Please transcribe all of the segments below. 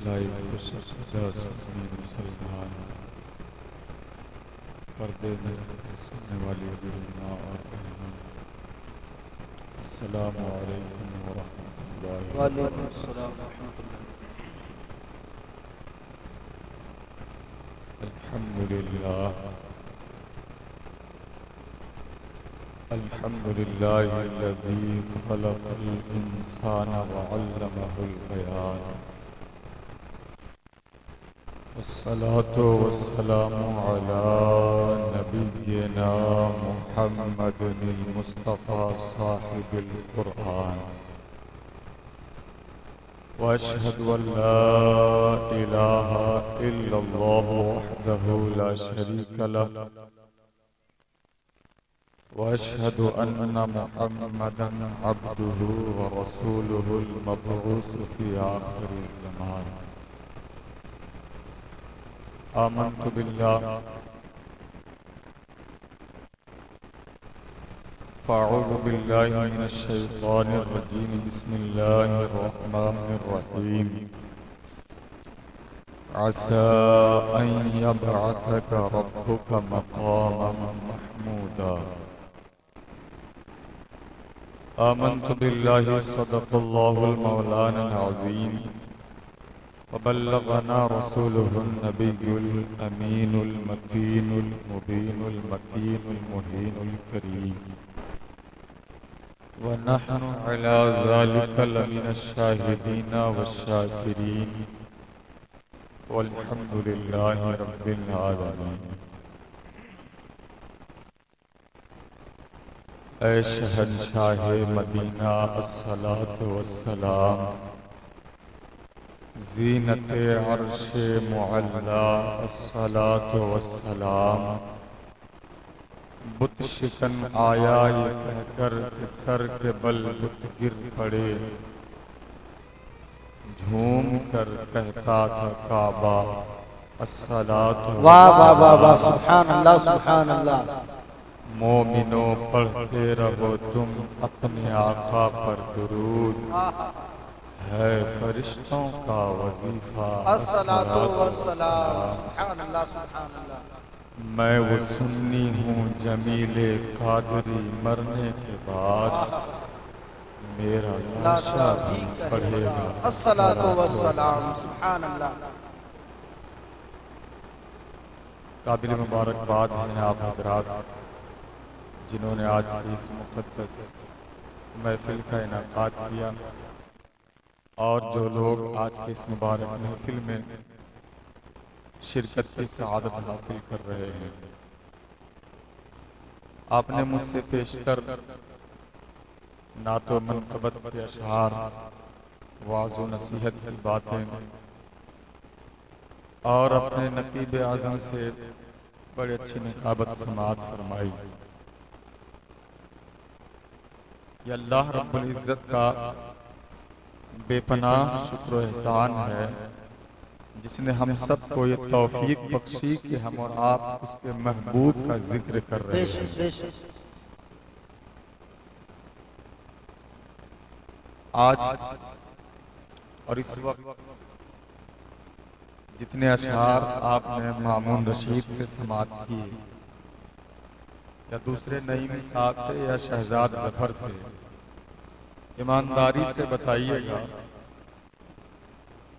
Like मुसलमान पर्दे में सुनने वाली माँ और बहनों, अस्सलामु अलैकुम वरहमतुल्लाहि अल्हम्दुलिल्लाह अल्हम्दुलिल्लाहिल्लज़ी खलक़ल इंसाना व अल्लमहुल बयान वस्सलातु वस्सलामु अला नबिय्यिना मुहम्मदिल मुस्तफ़ा साहिबिल कुरआन व अशहदु अल्ला इलाहा इल्लल्लाह वहदहु ला शरीका लह व अशहदु अन्न मुहम्मदन अब्दुहु व रसूलुहुल मबऊस फी आखिरिज़ ज़मान। आमन्तु बिल्लाह फ़अऊज़ु बिल्लाहि मिनश शैतानिर रजीम। बिस्मिल्लाहिर रहमानिर रहीम। असा अन यबअसका रब्बुका मक़ामन महमूदा। आमन्तु बिल्लाहि सदक़ल्लाहुल मौलानाल अज़ीम व बल्लगना रसूलुहुन नबियुल अमीनुल मतीनुल मुबीनुल मकीनुल मुहीनुल करीम व नहनु अला ज़ालिका लमिनश शाहिदीना वश्शाकिरीन वल्हम्दुलिल्लाहि रब्बिल आलमीन। ऐ शहंशाहे मदीना अस्सलातु वस्सलाम, ज़ीनते अर्शे मुअल्ला अस्सलातु वस्सलाम। बुत शिकन आया ये कहकर कि सर के बल बुत गिर पड़े, झूम कर कहता था काबा अस्सलातु वाह वाह वाह वाह, सुभान अल्लाह सुभान अल्लाह। मोमिनो पढ़ते रहो तुम अपने आका पर दुरूद, है फरिश्तों का वजीफा अस्सलातु वस्सलाम। सुभान अल्लाह सुभान अल्लाह। मैं वो सुन्नी हूँ जमीले कादरी, मरने के बाद मेरा लाशा भी पढ़ेगा अस्सलातु वस्सलाम। सुभान अल्लाह। काबिल मुबारकबाद हैं आप हजरात जिन्होंने आज की इस मुक़द्दस महफिल का इनाकाद किया, और जो लोग आज की इस मुबारक महफिल में शिरकत की सआदत हासिल कर रहे हैं। आपने मुझसे पेशतर नातो मनक़बत के अशआर, वाज़ व नसीहत की बातें और अपने नकीब आज़म से बड़ी अच्छी निकाबत समाअत फरमाई। ये अल्लाह रब्बुल इज़्ज़त का बेपनाह शुक्र व एहसान है जिसने हम सबको ये तौफीक बख्शी कि हम और आप उसके महबूब का जिक्र कर रहे हैं। आज और इस वक्त जितने अशआर आपने मामून रशीद से समाअत की, या दूसरे नईम साहब से या शहजाद जफर से, ईमानदारी से बताइएगा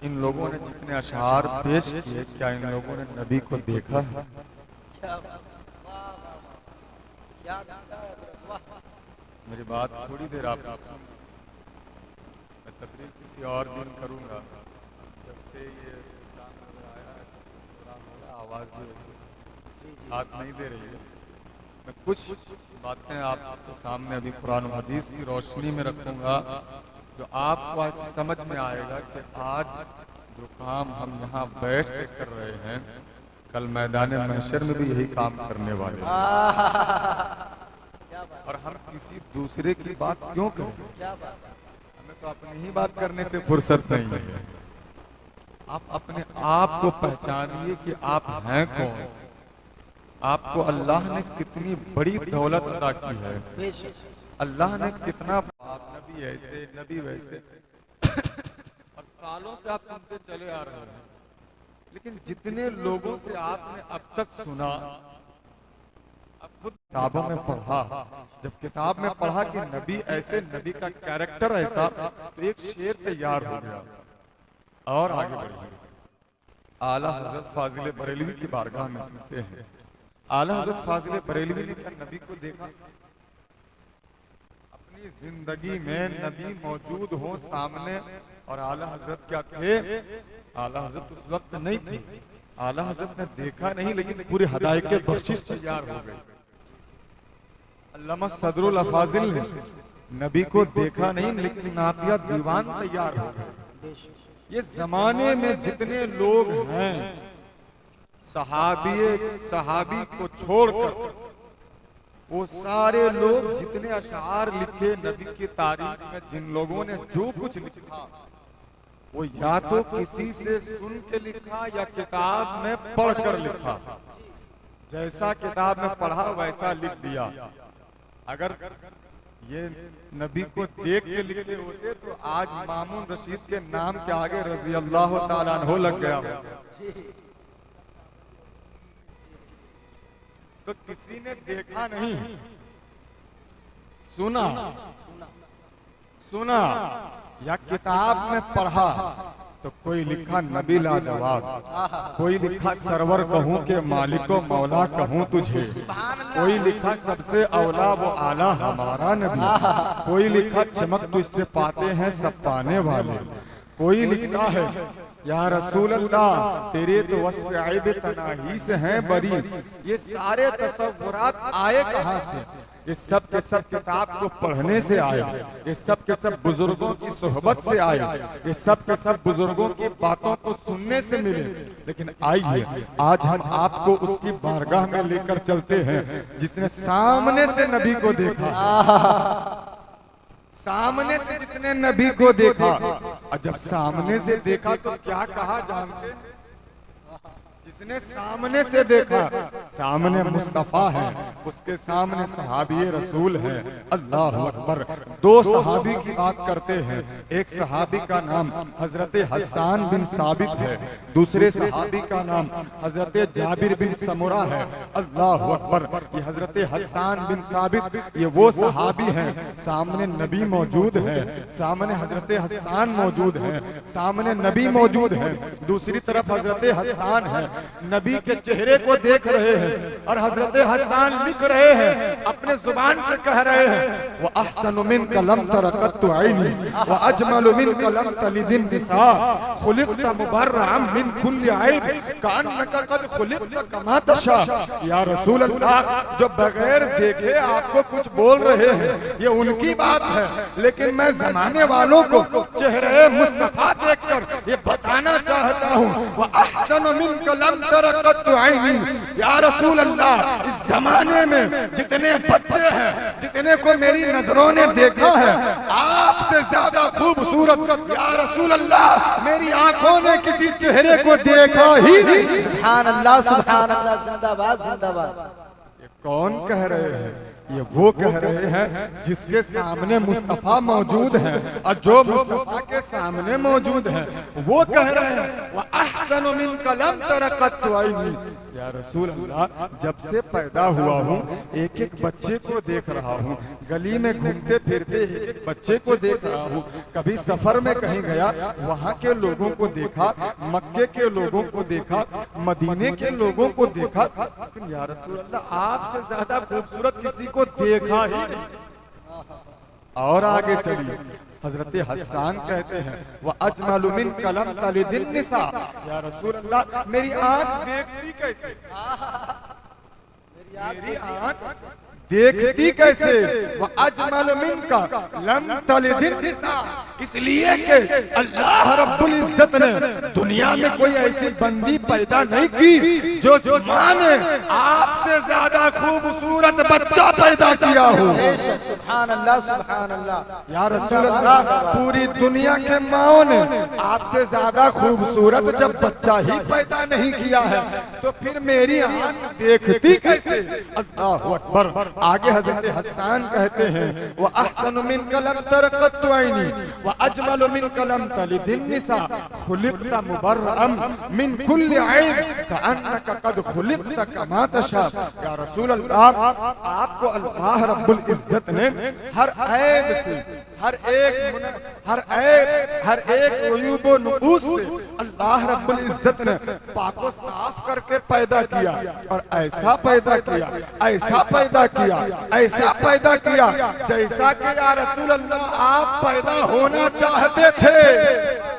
इन लोगों ने जितने अशआर पेश किए, क्या इन लोगों ने नबी को देखा है? मेरी बात थोड़ी देर आप मैं तकरीर किसी और दिन करूंगा। जब से ये चांद नजर आया है तब से थोड़ा मेरा आवाज़ भी वैसे साथ नहीं दे रही है। मैं कुछ बातें आपके सामने अभी कुरान और हदीस की रोशनी में रखूंगा जो आपको आज समझ में आएगा कि आज जो काम हम यहाँ बैठ कर कर रहे हैं, कल मैदान महशर में भी यही काम करने वाले हैं। और हम किसी दूसरे की बात क्यों करें? हमें तो अपनी ही बात करने से फुर्सत नहीं है। आप अपने आप को पहचानिए कि आप हैं कौन। आपको अल्लाह ने कितनी बड़ी दौलत अता की है, अल्लाह ने कितना, आप नबी ऐसे नबी वैसे और सालों से आप सुनते चले आ रहे हैं, लेकिन जितने लोगों से आपने अब तक सुना, अब खुद किताबों में पढ़ा, जब किताब में पढ़ा कि नबी ऐसे, नबी का कैरेक्टर ऐसा, तो एक शेर तैयार हो गया और आगे बढ़ गए। आला हजरत फाजिल बरेलवी की बारगाह में चलते हैं। आला हजरत फाजिल बरेलवी ने क्या नबी को देखा? अपनी जिंदगी में नबी मौजूद हो सामने, और आला हजरत क्या थे? आला हजरत उस वक्त नहीं थे, आला हजरत ने देखा नहीं, लेकिन पूरी हदायत के बख्शिश तैयार हो गई। अल्लामा सदरुल अफाजिल ने नबी को देखा नहीं, लेकिन नातिया दीवान तैयार हो गए। ये जमाने में जितने लोग हैं, सहाबी को छोड़कर वो सारे लोग जितने अशआर लिखे नबी की तारीफ में, जिन लोगों ने जो कुछ लिखा, वो या तो किसी से सुन के लिखा या किताब में पढ़कर लिखा। जैसा किताब में पढ़ा वैसा लिख दिया। अगर ये नबी को देख के लिखे होते तो आज मामून रशीद के नाम के आगे रज़ी अल्लाह ताला अन्हु लग गया। तो किसी ने देखा नहीं, सुना या किताब में पढ़ा, तो कोई लिखा नबी लाजवाब, कोई लिखा सरवर कहूँ के मालिको मौला कहूँ तुझे, कोई लिखा सबसे औला वो आला हमारा नबी, कोई लिखा चमक तुझसे पाते हैं सब पाने वाले, कोई लिखता है या रसूल अल्लाह तेरे तो वस्फ़ ऐब तनाही से हैं बरी। ये सारे तसव्वुरात आए कहाँ से? ये सब के सब किताब को पढ़ने से आए, ये सब के सब बुजुर्गों की सोहबत से आए, ये सब के सब बुजुर्गों की बातों को सुनने से मिले। लेकिन आइए आज हम आपको उसकी बारगाह में लेकर चलते हैं जिसने सामने से नबी को देखा, सामने से जिसने नबी को देखा। और जब सामने से देखा तो क्या कहा जानते? जिसने सामने से देखा, सामने मुस्तफा है, उसके सामने सहाबी रसूल है। अल्लाह अकबर। दो सहाबी की बात करते हैं, एक सहाबी का नाम हजरत हस्सान बिन साबित है, दूसरे सहाबी का नाम हजरत जाबिर बिन समुरा है। अल्लाह अकबर। ये हजरत हस्सान बिन साबित ये वो सहाबी हैं, सामने नबी मौजूद है, सामने हजरत हस्सान मौजूद है, सामने नबी मौजूद है, दूसरी तरफ हजरत हस्सान है, नबी के चेहरे को देख रहे हैं और हजरत हस्सान लिख रहे हैं, अपने जुबान से कह रहे हैं वो अहसनु मिनका लम तरकतु ऐनी व अजमलु मिनका लम तलिदिन निसा खुलिक़ता मुबर्रअन मिन कुल्ली ऐब कअन्नका कद खुलिक़ता कमा तशा। या रसूल अल्लाह, जो बगैर देखे आपको कुछ बोल रहे हैं ये उनकी बात है, लेकिन मैं जमाने वालों को चेहरे मुस्तफा देखकर ये बताना चाहता हूँ वो अहसनु मिनका लम तरकतु ऐनी। या रसूल अल्लाह, इस जमाने में जितने बच्चे हैं, जितने को मेरी नजरों ने देखा है, आपसे ज्यादा खूबसूरत या रसूल अल्लाह मेरी आंखों ने किसी चेहरे को देखा ही नहीं। सुभान अल्लाह, सुभान अल्लाह, जिंदाबाद जिंदाबाद। ये कौन कह रहे हैं? ये वो कह रहे हैं जिसके सामने मुस्तफा मौजूद है, और जो मुस्तफा के सामने मौजूद है वो कह रहे हैं वो अहसनु मिनका लम तरकतु ऐनी। या रसूल अल्लाह, जब से पैदा हुआ हूँ एक एक बच्चे को देख रहा हूँ, गली में घूमते फिरते एक एक बच्चे को देख रहा हूँ, कभी सफर में कहीं गया वहाँ के लोगों को देखा, मक्के के लोगों को देखा, मदीने के लोगों को देखा, लेकिन या रसूल अल्लाह आपसे ज्यादा खूबसूरत किसी को देखा ही नहीं। और आगे चलिए, हजरत हस्सान कहते हैं वह अजमलु मिनका लम तलिदिन निसा। या रसूल अल्लाह, मेरी आंख देखती कैसे, मेरी आंख देखती कैसे? वह अजमल मिनका लम तलिदिन निसा। इसलिए कि अल्लाह रब्बुल इज्जत ने दुनिया में कोई ऐसी बंदी पैदा नहीं की जो माँ ने आपसे आपसे ज्यादा खूबसूरत बच्चा पैदा किया हो। बेशक, सुभान अल्लाह, सुभान अल्लाह। या रसूल अल्लाह, पूरी दुनिया के माओ ने आपसे ज्यादा खूबसूरत जब बच्चा ही पैदा नहीं किया है तो फिर मेरी आंख देखती कैसे? अल्लाहु अकबर। आगे हजरत हसन कहते हैं, व अहसनु मिन कलम तरकत ऐनी व अजमल मिन कलम तलिदिन निसा खुलिक़ता मुबर्रअम मिन कुल्ली ऐब कअन्नका कद खुलिक़ता कमा तशा। या रसूल अल्लाह, आपको अल्लाह रब्बुल इज्जत ने हर ऐब से, हर एक उयूब व नुक़ूस से अल्लाह रब्बुल इज्जत ने पाको साफ करके पैदा किया और ऐसा पैदा किया, ऐसा पैदा किया, ऐसा पैदा किया जैसा कि या रसूल अल्लाह आप पैदा होना चाहते थे।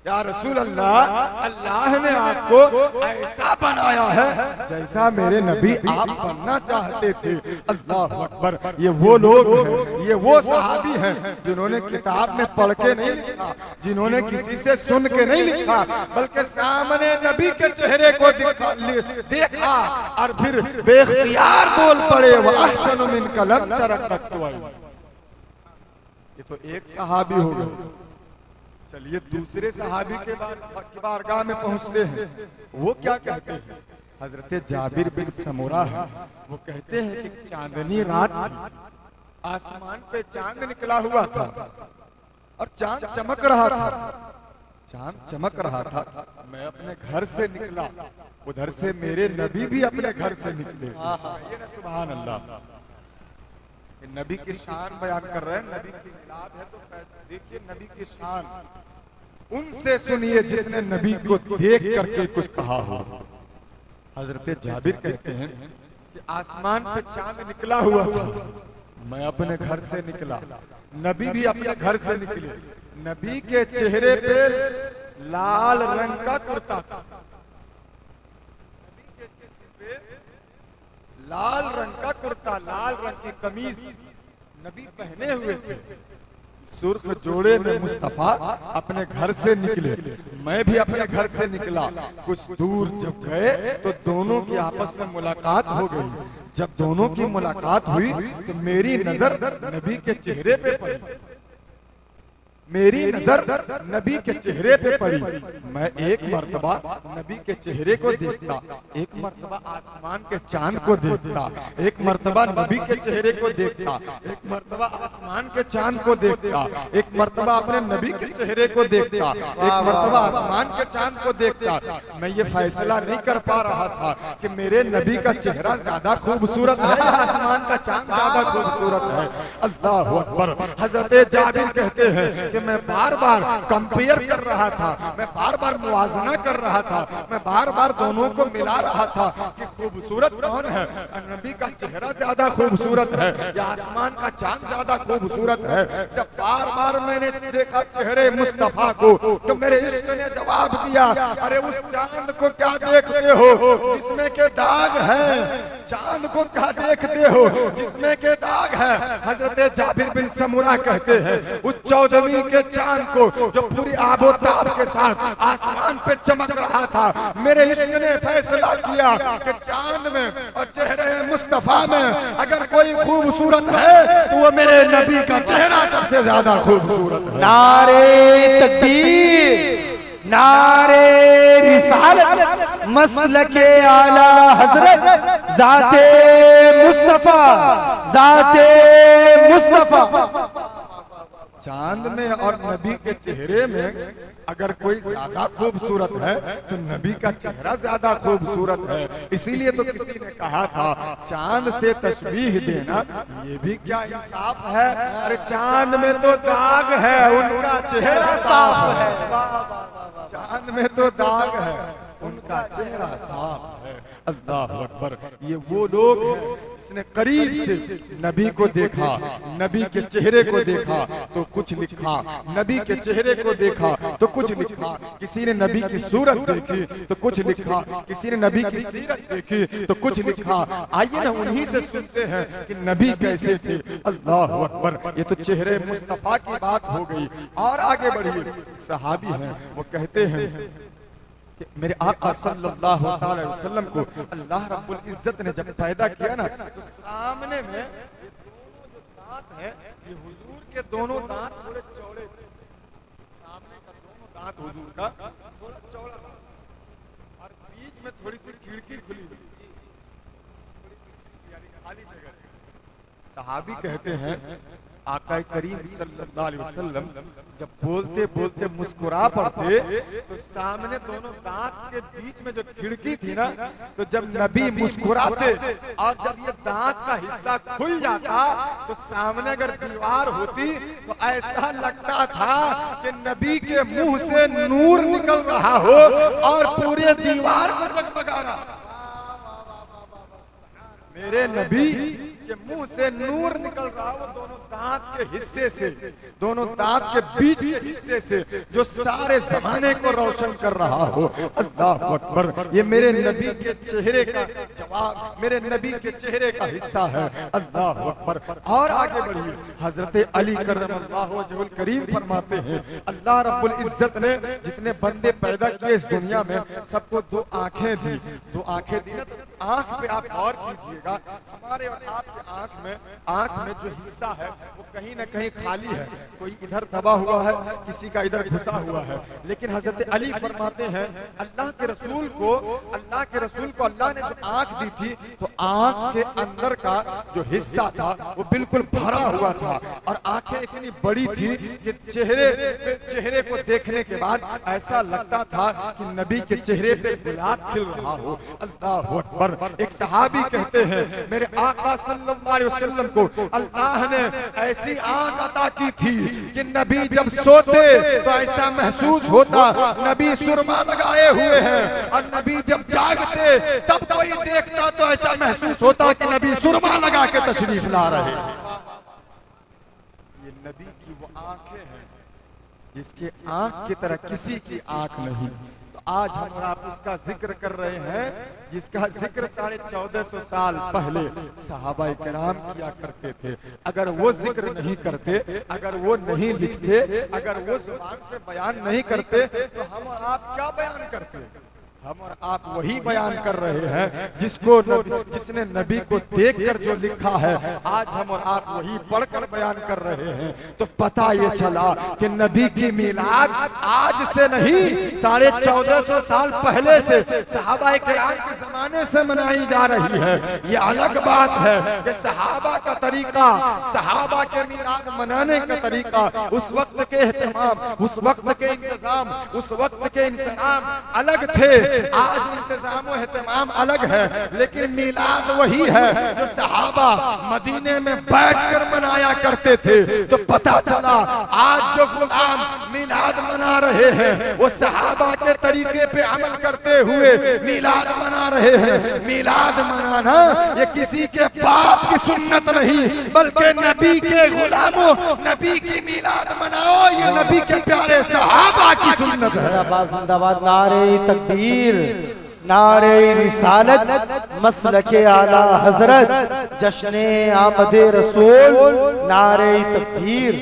या रसूल अल्लाह, अल्लाह ने आपको ऐसा बनाया है जैसा मेरे नबी आप बनना चाहते थे। अल्लाह अकबर। ये वो लोग हैं, ये वो सहाबी हैं जिन्होंने किताब में पढ़ के नहीं लिखा, जिन्होंने किसी से सुन के नहीं लिखा, बल्कि सामने नबी के चेहरे को देखा और फिर बेख्तियार बोल पड़े, व अहसनु मिन कलम तरकत ऐनी। ये तो एक सहाबी हो गए। चलिए दूसरे सहाबी के बारगाह में पहुंचते हैं। वो क्या कहते हैं? हजरत जाबिर बिन समूरा है, वो कहते हैं कि चांदनी रात थी, आसमान पे चांद निकला हुआ था और चांद चमक रहा था, चांद चमक रहा था। मैं अपने घर से निकला, उधर से मेरे नबी भी अपने घर से निकले। ये ना सुभान अल्लाह, नबी की शान बयान कर रहे हैं। नबी की मिलाद है तो देखिए नबी की शान, उनसे सुनिए जिसने नबी को देख करके कुछ कहा हो। हजरत जाबिर कहते हैं कि आसमान पे चांद निकला हुआ था, मैं अपने घर से निकला, नबी भी अपने घर से निकले। नबी के चेहरे पे लाल रंग का कुर्ता था, लाल रंग का कुर्ता, लाल रंग की कमीज नबी पहने हुए थे। सुर्ख जोड़े में मुस्तफा अपने घर से निकले, मैं भी अपने घर से निकला। कुछ दूर जब गए तो दोनों की आपस में मुलाकात हो गई। जब दोनों की मुलाकात हुई तो मेरी नजर नबी के चेहरे पे पड़ी, मेरी नजर नबी के चेहरे पे पड़ी। मैं एक मर्तबा नबी के चेहरे को देखता, एक मर्तबा आसमान के चांद को देखता, एक मर्तबा नबी के चेहरे को देखता, एक मर्तबा आसमान के चांद को देखता, एक मर्तबा अपने नबी के चेहरे को देखता, एक मर्तबा आसमान के चांद को देखता। मैं ये फैसला नहीं कर पा रहा था कि मेरे नबी का चेहरा ज्यादा खूबसूरत है या आसमान का चांद ज्यादा खूबसूरत है। अल्लाह अकबर। हजरत जाबिर कहते हैं कि मैं बार बार कंपेयर कर रहा था, मैं बार बार मुआजना कर रहा था, मैं बार बार दोनों को मिला रहा था कि खूबसूरत कौन है, नबी का चेहरा ज्यादा खूबसूरत है या आसमान का चांद ज्यादा खूबसूरत है। जब बार बार मैंने देखा चेहरे मुस्तफा को तो मेरे इश्क ने जवाब दिया, अरे उस चांद को क्या देखते हो जिसमें के दाग है, चांद को क्या देखते हो जिसमें के दाग है। हजरत जाबिर बिन समूरा कहते हैं उस 14वीं के चांद को जो पूरी आबोताब के साथ आसमान पे चमक रहा था, मेरे इश्क ने फैसला किया कि चांद में और चेहरे मुस्तफा में अगर कोई खूबसूरत है तो वो मेरे नबी का चेहरा सबसे ज्यादा खूबसूरत है। नारे तकबीर, नारे रिसालत, मसलके आला हजरत, जाते मुस्तफा, जाते मुस्तफा। चांद में और नबी के चेहरे में अगर कोई ज्यादा खूबसूरत है तो नबी का चेहरा ज्यादा खूबसूरत है। इसीलिए तो किसी ने कहा था चांद से तशबीह देना ये भी क्या इंसाफ है। अरे चांद में तो दाग है, उनका चेहरा साफ है। चांद में तो दाग है, उनका चेहरा साफ है। अल्लाह अकबर। ये वो लोग हैं जिसने करीब से नबी को देखा, नबी के चेहरे को देखा तो कुछ लिखा, नबी के चेहरे को देखा तो कुछ लिखा, किसी ने नबी की सूरत देखी तो कुछ लिखा, किसी ने नबी की सीरत देखी तो कुछ लिखा। आइए ना उन्हीं से सुनते हैं कि नबी कैसे थे। अल्लाह अकबर। ये तो चेहरे मुस्तफा की बात हो गई। और आगे बढ़िए, सहाबी हैं वो कहते हैं कि मेरे आका सल्लल्लाहु अलैहि वसल्लम को अल्लाह रब्बुल इज्जत ने जब पैदा किया ना, तो सामने में ये दोनों जो दांत हैं, ये हुजूर के दोनों दांत थोड़े चौड़े थे। सामने का दोनों दांत हुजूर का थोड़ा चौड़ा था और बीच में थोड़ी सी खिड़की खुली हुई, थोड़ी सी खिड़की यानी खाली जगह। सहाबी कहते हैं आका करीम सल्लल्लाहु अलैहि वसल्लम जब बोलते बोलते मुस्कुरा पड़ते, तो सामने दोनों दांत के बीच में जो खिड़की थी ना, तो जब नबी मुस्कुराते और जब ये दांत का हिस्सा खुल जाता, तो सामने अगर दीवार होती तो ऐसा लगता था कि नबी के मुंह से नूर निकल रहा हो और पूरे दीवार को जगमगा रहा। मेरे नबी के मुंह से नूर निकल रहा हो दोनों दांत के हिस्से से, दोनों दांत के बीच के हिस्से से, जो सारे जमाने को रोशन कर रहा हो। अल्लाह अकबर। ये मेरे नबी के चेहरे का जवाब, मेरे नबी के चेहरे का हिस्सा है। अल्लाह अकबर। और आगे बढ़िए, हजरत अली करमल्लाहु वजहुल करीम फरमाते हैं अल्लाह रब्बुल इज्जत ने जितने बंदे पैदा किए इस दुनिया में, सबको दो आंखें दी। दो आंखें दी ना, तो आंख पे आप गौर कीजिएगा, हमारे और आपके आंख में जो हिस्सा है वो कहीं ना कहीं खाली है, कोई इधर दबा हुआ है, किसी का इधर घुसा हुआ है। लेकिन हजरत अली फरमाते हैं अल्लाह के रसूल को अल्लाह ने जो आंख दी थी, तो आंख के अंदर का जो हिस्सा था वो बिल्कुल भरा हुआ था और आंखें इतनी बड़ी थी कि चेहरे को देखने के बाद ऐसा लगता था कि नबी के चेहरे पे गुलाब खिल रहा हो। अल्लाह अकबर। एक सहाबी कहते हैं मेरे आका सल्लल्लाहु अलैहि वसल्लम को अल्लाह ने ऐसी आंख अता की थी कि नबी जब सोते तो ऐसा महसूस होता नबी सुरमा लगाए हुए हैं, और नबी जब जागते तब कोई देखता तो ऐसा महसूस होता कि नबी सुरमा लगा के तशरीफ ला रहे हैं। ये नबी की वो आंखें हैं जिसके आंख की तरह किसी की आंख नहीं। आज हम आप उसका जिक्र कर रहे हैं जिसका जिक्र 1450 साल पहले सहाबाए किराम किया करते थे। अगर वो जिक्र नहीं करते, अगर वो नहीं लिखते, अगर वो जुबान से बयान नहीं करते, तो हम और आप क्या बयान करते? हम और आप वही बयान कर रहे हैं जिसने नबी को देखकर जो लिखा है, आज हम और आप वही पढ़कर बयान कर रहे हैं। तो पता ये चला कि नबी की मिलाद आज से नहीं 1450 साल पहले से सहाबाए किराम के जमाने से मनाई जा रही है। ये अलग बात है कि सहाबा का तरीका, सहाबा के मिलाद मनाने का तरीका, उस वक्त के एहतमाम, उस वक्त के इंतजाम, उस वक्त के इंतजाम अलग थे। आज इंतजाम और एहतमाम अलग है, लेकिन मिलाद वही है जो सहाबा मदीने में बैठकर मनाया करते थे। तो पता चला आज जो गुलाम मिलाद मना रहे हैं वो सहाबा के तरीके पे अमल करते हुए मिलाद मना रहे हैं। मिलाद मनाना ये किसी के बाप की सुन्नत नहीं, बल्कि नबी के गुलामों, नबी की मिलाद मनाओ, ये नबी के प्यारे सहाबा की सुन्नत है। जिंदाबाद, नारे तकबीर, नारे रिसालत, मसलके आला हजरत, जश्ने आमदे रसूल, नारे तकबीर।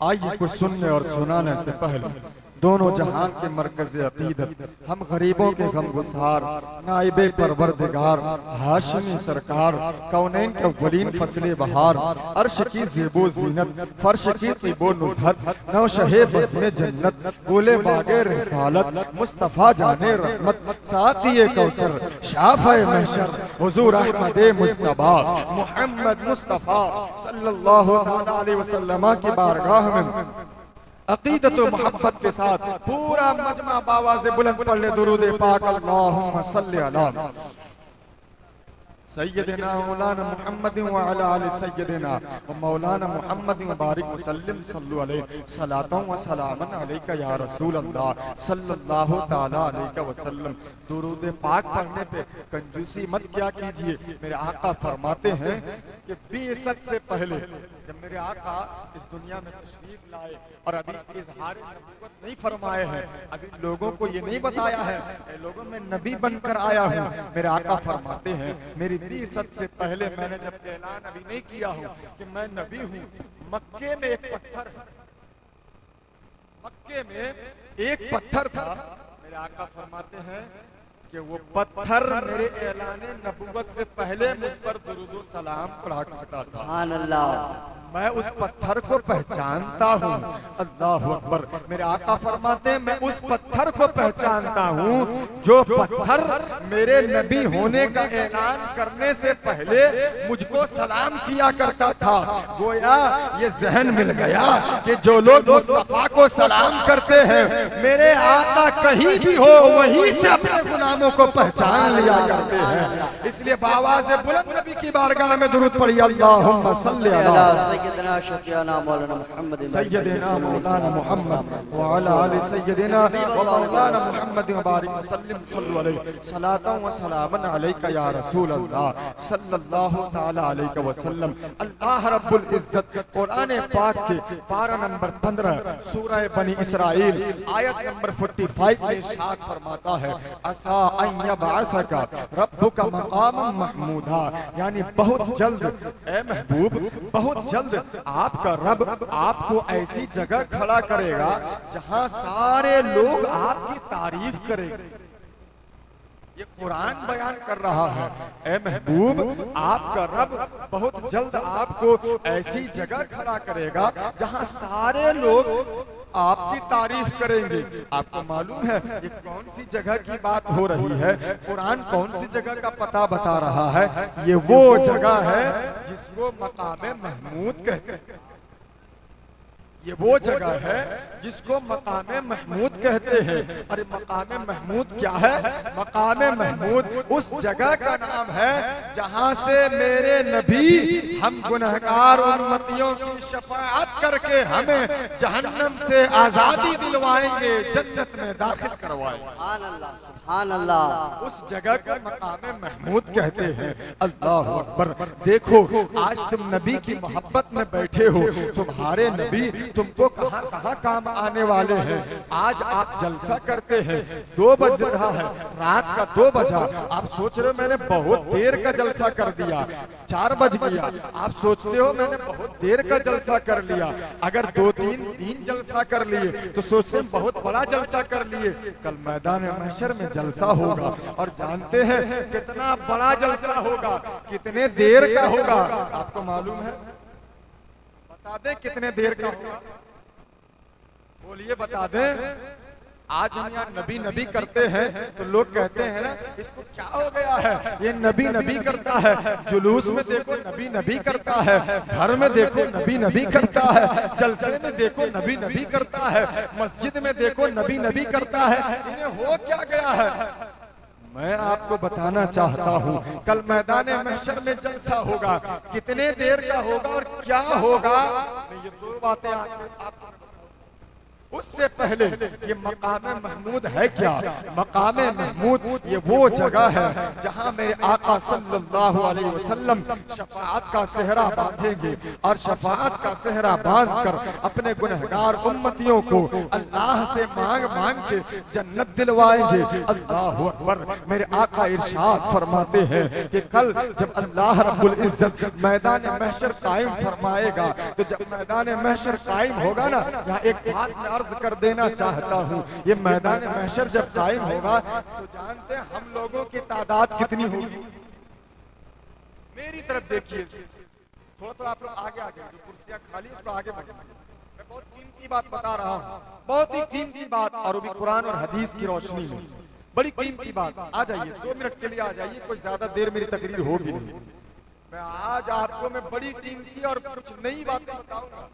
आइए कुछ सुनने और सुनाने से पहले दोनों जहान के मरकज़ अकीदत, हम गरीबों के गमगुसार, नाइबे परवरदिगार, हाशिमी सरकार, कौनैन के अव्वलीन फसले बहार, अर्श की ज़ेबो ज़ीनत, फर्श की तिबो नुज़हत, नौशहे बज़्मे जन्नत, गोले बागे रिसालत, मुस्तफ़ा जाने रहमत, सातिये कौसर, शाफ़े महशर, हुज़ूर अहमदे मुस्तफ़ा मुहम्मद मुस्तफ़ा सल्लल्लाहु अलैहि वसल्लम की बारगाह में अकीदत व मोहब्बत के साथ पूरा मजमा बावाज़े बुलंद पढ़ ले दुरूद पाक। अल्लाहुम्मा सल्ली अला सय्यदना मौलाना मुहम्मद व अला आलि सय्यदना व मौलाना मुहम्मद व बारिक वसल्लम सल्लु अलैहि सलातों व सलामन अलैका या रसूल अल्लाह सल्लल्लाहु तआला अलैहि वसल्लम। दुरूद पाक पढ़ने पे कंजूसी मत क्या कीजिए। मेरे आका फरमाते हैं कि 20 से पहले जब मेरे आका इस दुनिया में तशरीफ लाए और अभी इज़हार नबूवत नहीं फरमाए हैं, अभी लोगों को ये नहीं बताया है लोगों में नबी बनकर आया हूँ, मेरे आका फरमाते हैं मेरी 20 से पहले मैंने जब ऐलान अभी नहीं किया हूँ कि मैं नबी हूँ, मक्के में एक पत्थर है, मक्के में एक पत्थर था, मेरे आका फरमाते हैं कि वो पत्थर मेरे ऐलान नबुव्वत से पहले मुझ पर दुरूद सलाम पढ़ा करता था। सुभान अल्लाह। मैं उस पत्थर को पहचानता हूँ। अल्लाह अकबर। मेरे आका फरमाते हैं मैं उस पत्थर को पहचानता हूँ जो पत्थर मेरे नबी होने का ऐलान करने से पहले मुझको सलाम किया करता था। गोया ये जहन मिल गया कि जो लोग मुस्तफा को सलाम करते हैं मेरे आका कहीं भी हो वहीं से अपने गुलामों को पहचान लिया करते हैं। इसलिए बाबा से बुलंद नबी की बारगाह में दुरूद पढ़िए, अल्लाहुम्मा सल्ली अला सैयदना शफीअना मौलाना मुहम्मद सैयदना मौलाना मुहम्मद व अला आलि सैयदना व मौलाना मुहम्मद व बारिक वसल्लम सल्लल्लाहु अलैहि सलातन व सलामन अलैका या रसूल अल्लाह सल्लल्लाहु तआला अलैहि वसल्लम। अल्लाह रब्बुल इज्जत कुरान पाक के पारा नंबर 15 सूरह बनी इसराइल आयत नंबर 45 में इरशाद फरमाता है असा अन यबअसका रब्बुका मकामम महमूदा, यानी बहुत जल्द ए महबूब, बहुत जल्द आपका रब आपको ऐसी जगह खड़ा करेगा जहां सारे लोग आपकी तारीफ करेंगे। ये कुरान बयान कर रहा है ए महबूब आपका रब बहुत जल्द आपको ऐसी जगह खड़ा करेगा जहां सारे लोग आपकी तारीफ करेंगे। आपको मालूम है ये कौन सी जगह की बात हो रही है? कुरान कौन सी जगह का पता बता रहा है? ये वो जगह है जिसको मकामे महमूद कहते हैं। ये वो जगह है जिसको मकामे महमूद कहते हैं। अरे मकामे महमूद क्या है? मकामे महमूद उस जगह का नाम है जहां से मेरे नबी हम गुनहगार उम्मतियों की शफाअत करके हमें जहन्नम से आजादी दिलवाएंगे, जन्नत में दाखिल करवाएंगे। सुभान अल्लाह, सुभान अल्लाह। उस जगह को मकामे महमूद कहते हैं। अल्लाह अकबर। देखो आज तुम नबी की मोहब्बत में बैठे हो, तुम्हारे नबी तुमको कहां कहां काम आने वाले हैं। आज आप जलसा करते हैं, 2 बज रहा है, रात का 2 बजा, आप सोच रहे हो मैंने बहुत देर का जलसा कर दिया। 4 बज गया, आप सोचते हो मैंने बहुत देर का जलसा कर लिया। अगर 2-3 जलसा कर लिए तो सोचते हैं बहुत बड़ा जलसा कर लिए। कल मैदान महशर में जलसा होगा और जानते हैं कितना बड़ा जलसा होगा, कितने देर का होगा। आपको मालूम है? बता दें कितने देर का होगा? बोलिए बता दें। आज हम यहाँ नबी नबी करते हैं तो लोग कहते हैं ना इसको क्या हो गया है, ये नबी नबी करता है। जुलूस में देखो नबी नबी करता है, घर में देखो नबी नबी करता है, जलसे में देखो नबी नबी करता है, मस्जिद में देखो नबी नबी करता है। इन्हें हो क्या गया है? मैं आपको बताना चाहता हूँ कल मैदान महशर में जलसा होगा, कितने देर का होगा और क्या होगा। ये 2 बातें आपको उससे पहले ये मकामे महमूद है क्या? मकामे महमूद ये वो जगह है जहां मेरे आका सल्लल्लाहु अलैहि वसल्लम शफाअत का सेहरा बांधेंगे और शफाअत का सेहरा बांधकर अपने गुनहगार उम्मतियों को अल्लाह से मांग मांग के जन्नत दिलवाएंगे। अल्लाह अकबर। मेरे आका इरशाद फरमाते हैं कि कल जब अल्लाह रब्बुल इज्जत मैदान महशर कायम फरमाएगा तो जब मैदान महशर कायम होगा ना, यहाँ एक बात कर देना चाहता हूँ, ये मैदान महशर जब कायम होगा तो जानते हैं हम लोगों की तादाद कितनी होगी? मेरी तरफ देखिए, थोड़ा आप लोग आगे आगे, जो कुर्सियां खाली उसको आगे बढ़े। मैं बहुत कीमती बात बता रहा हूँ, बहुत ही कीमती बात, और भी कुरान और हदीस की रोशनी में बड़ी कीमती बात। आ जाइए 2 मिनट के लिए आ जाइए, कोई ज्यादा देर मेरी तकरीर होगी नहीं। मैं आज आपको मैं बड़ी कीमती और कुछ नई बातें बताऊंगा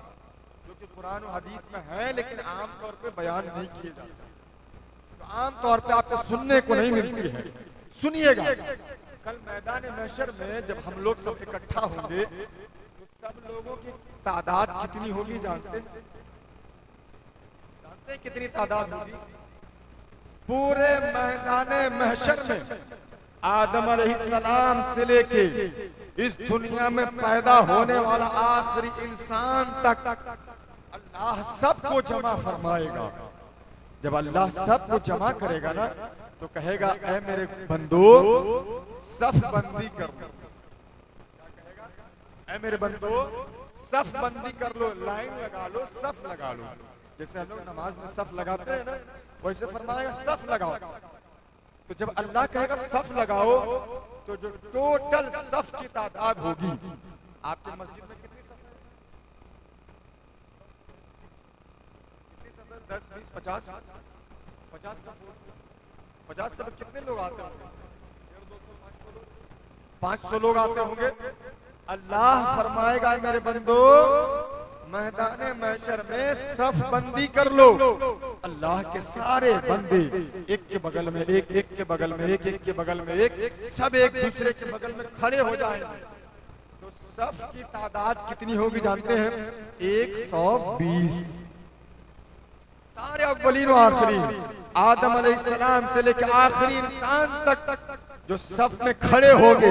जो कि कुरान और हदीस में है लेकिन आम तौर पे बयान नहीं किए जाते, तो आम तौर पे आपको सुनने को नहीं मिलती है। सुनिएगा, कल मैदान महशर में जब हम लोग सब इकट्ठा होंगे तो सब लोगों की तादाद कितनी होगी जानते हैं? कितनी तादाद होगी? पूरे मैदान महशर में आदम अलैहिस्सलाम से लेके इस दुनिया में पैदा होने वाला आखिरी इंसान तक अल्लाह सबको जमा फरमाएगा। जब अल्लाह सबको जमा करेगा ना तो कहेगा ऐ मेरे बंदो सफ बंदी कर लो। क्या कहेगा? ऐ मेरे बंदो सफ बंदी कर लो, लाइन लगा लो, सफ लगा लो। जैसे हम लोग नमाज में सफ लगाते हैं ना, वैसे फरमाएगा सफ लगाओ। तो जब अल्लाह कहेगा सफ लगाओ, तो जो टोटल सफ की तादाद होगी, आपके मस्जिद में कितनी सफ है? कितनी सफ है? 10, 20, 50 सफ। 50 सफ कितने लोग आते होंगे? 500 लोग आते होंगे। अल्लाह फरमाएगा मेरे बंदो, मैदाने महशर में सफ बंदी कर लो। अल्लाह के सारे बंदे एक के बगल में एक, एक के बगल में एक, एक के बगल में एक, सब एक दूसरे के बगल में खड़े हो जाएंगे। तो सफ की तादाद कितनी होगी जानते हैं? 120। सारे अव्वलीन और आखिरीन, आदम अलैहिस्सलाम से लेकर आखिरी इंसान तक जो सफ में खड़े होंगे,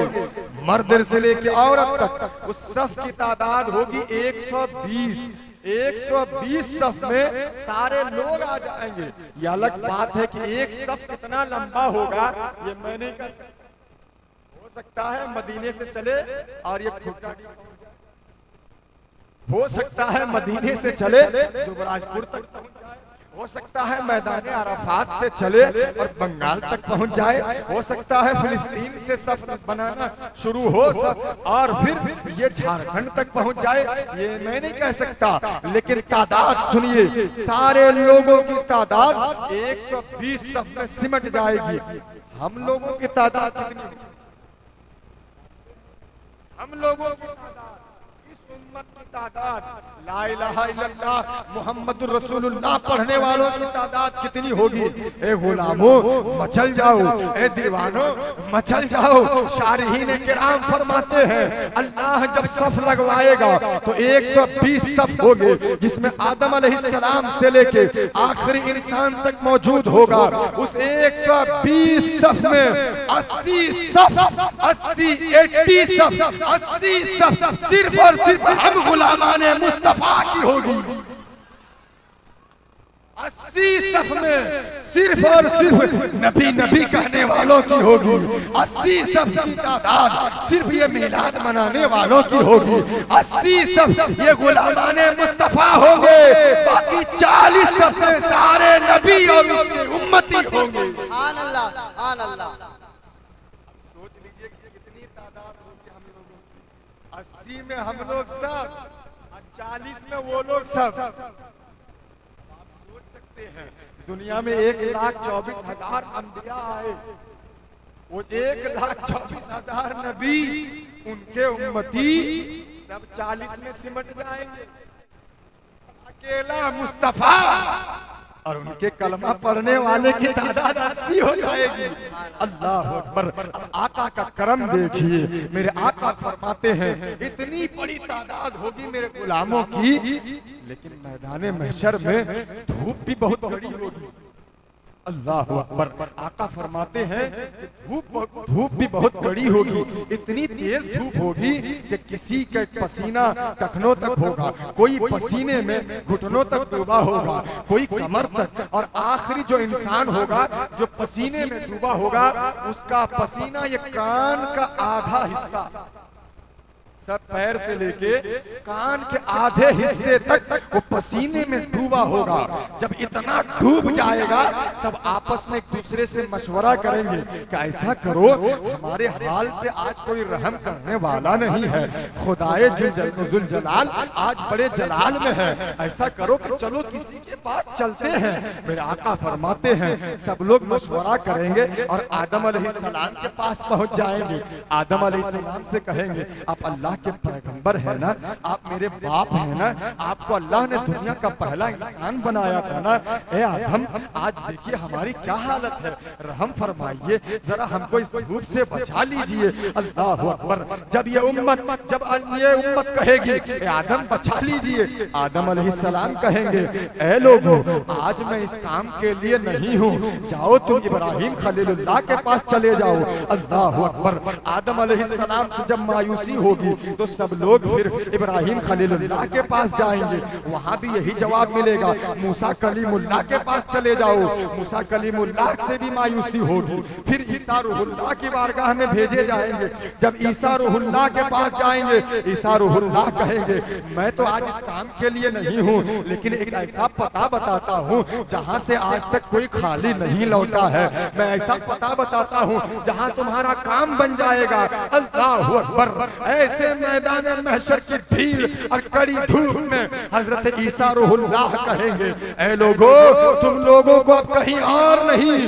मर्द से लेकर औरत तक, उस सफ की तादाद होगी 120। 120 सफ में सारे लोग आ जाएंगे। यह अलग बात है कि एक सफ कितना लंबा होगा ये मैं नहीं कह सकता। हो सकता है मदीने से चले और ये खुदा, हो सकता है मदीने से चले दुबराजपुर तक पहुंच जाए, हो सकता है मैदान अराफात से चले और बंगाल तक पहुंच जाए, हो सकता है फिलिस्तीन से सफ बनाना शुरू हो और फिर ये झारखंड तक पहुंच जाए, ये मैं नहीं कह सकता। लेकिन तादाद सुनिए, सारे लोगों की तादाद 120 सफ में सिमट जाएगी। हम लोगों की तादाद कितनी? हम लोगों की तादाद, इस उम्मत की तादाद, ला इलाहा इल्लल्लाह मुहम्मदुर रसूलुल्लाह पढ़ने वालों की तादाद कितनी होगी? ए गुलामों मचल जाओ, ए दीवानों मचल जाओ। शारहीन किराम फरमाते हैं अल्लाह जब सफ लगवाएगा तो 120 सफ होंगे, जिसमें आदम अलैहिस्सलाम से लेके आखिरी इंसान तक मौजूद होगा। उस 120 सफ में 80 सफ, 80 सफ, 80 सफ सिर्फ और सिर्फ हम गुलामाने मुस्तफा की होगी। 80 सफ में सिर्फ और सिर्फ नबी नबी कहने वालों की होगी। 80 सफ की तादाद सिर्फ ये मिलाद मनाने वालों की होगी। 80 सफ ये गुलामाने मुस्तफा होंगे। बाकी 40 सफ में सारे नबी और उसके उम्मती होंगे। सुभान अल्लाह, सुभान अल्लाह। सोच लीजिए कि कितनी तादाद होगी हम लोगों की। 80 में हम लोग सब, 40 में वो लोग सब। आप सोच सकते हैं दुनिया में 1,24,000 अंबिया आए, वो 1,24,000 नबी, उनके उम्मती सब 40 में सिमट जाएंगे। अकेला मुस्तफा और उनके कलमा पढ़ने वाले की तादाद 80 हो जाएगी। अल्लाह अकबर। आका का करम देखिए, मेरे आका फरमाते हैं इतनी बड़ी तादाद होगी मेरे गुलामों की, लेकिन मैदान महशर में धूप भी बहुत बड़ी होगी। अल्लाह अकबर। आका फरमाते हैं धूप भी बहुत कड़ी होगी। इतनी तेज धूप होगी कि किसी का पसीना टखनों तक होगा, कोई पसीने में घुटनों तक डूबा होगा, कोई कमर तक, और आखिरी जो इंसान होगा जो पसीने में डूबा होगा उसका पसीना ये कान का आधा हिस्सा, सब पैर से लेके कान के आधे हिस्से तक वो पसीने में डूबा होगा। जब इतना डूब जाएगा तब आपस में एक दूसरे से मशवरा करेंगे कि ऐसा करो, हमारे हाल पे आज कोई रहम करने वाला नहीं है, खुदाए जुल जलाल आज बड़े जलाल में है, ऐसा करो कि चलो किसी के पास चलते हैं। मेरे आका फरमाते हैं सब लोग मशवरा करेंगे और आदम अलैहिस्सलाम के पास पहुंच जाएंगे। आदम अलैहिस्सलाम से कहेंगे आप अल्लाह के पैगंबर है ना, आप मेरे बाप है ना, आपको अल्लाह ने दुनिया का पहला इंसान बनाया था ना। ए आदम आज देखिए हमारी क्या हालत है, रहम फरमाइए, जरा हमको इस धूप से बचा लीजिए। अल्लाह अकबर। जब ये उम्मत कहेगी ए आदम बचा लीजिए, आदम अलैहिस्सलाम कहेंगे ए लोगों आज मैं इस काम के लिए नहीं हूँ, जाओ तुम इब्राहिम खलीलुल्लाह के पास चले जाओ। अल्लाह अकबर। आदम अलैहिस्सलाम से जब मायूसी होगी तो सब लोग फिर इब्राहिम खलीलुल्लाह के पास जाएंगे, वहां भी यही जवाब मिलेगा। मूसा कलीमुल्लाह के पास चले जाओ, मूसा कलीमुल्लाह से भी मायूसी होगी। फिर ईसा रूहुल्लाह की बारगाह में भेजे जाएंगे। जब ईसा रूहुल्लाह के पास जाएंगे, ईसा रूहुल्लाह कहेंगे मैं तो आज इस काम के लिए नहीं हूँ, लेकिन एक ऐसा पता बताता हूँ जहाँ से आज तक कोई खाली नहीं लौटा है। मैं ऐसा पता बताता हूँ जहाँ तुम्हारा काम बन जाएगा। अल्लाहु अकबर। ऐसे मैदान महशर की भीड़ और कड़ी धूप में हजरत ईसा रूहुल्लाह कहेंगे ऐ लोगो, तुम लोगों को अब कहीं और नहीं,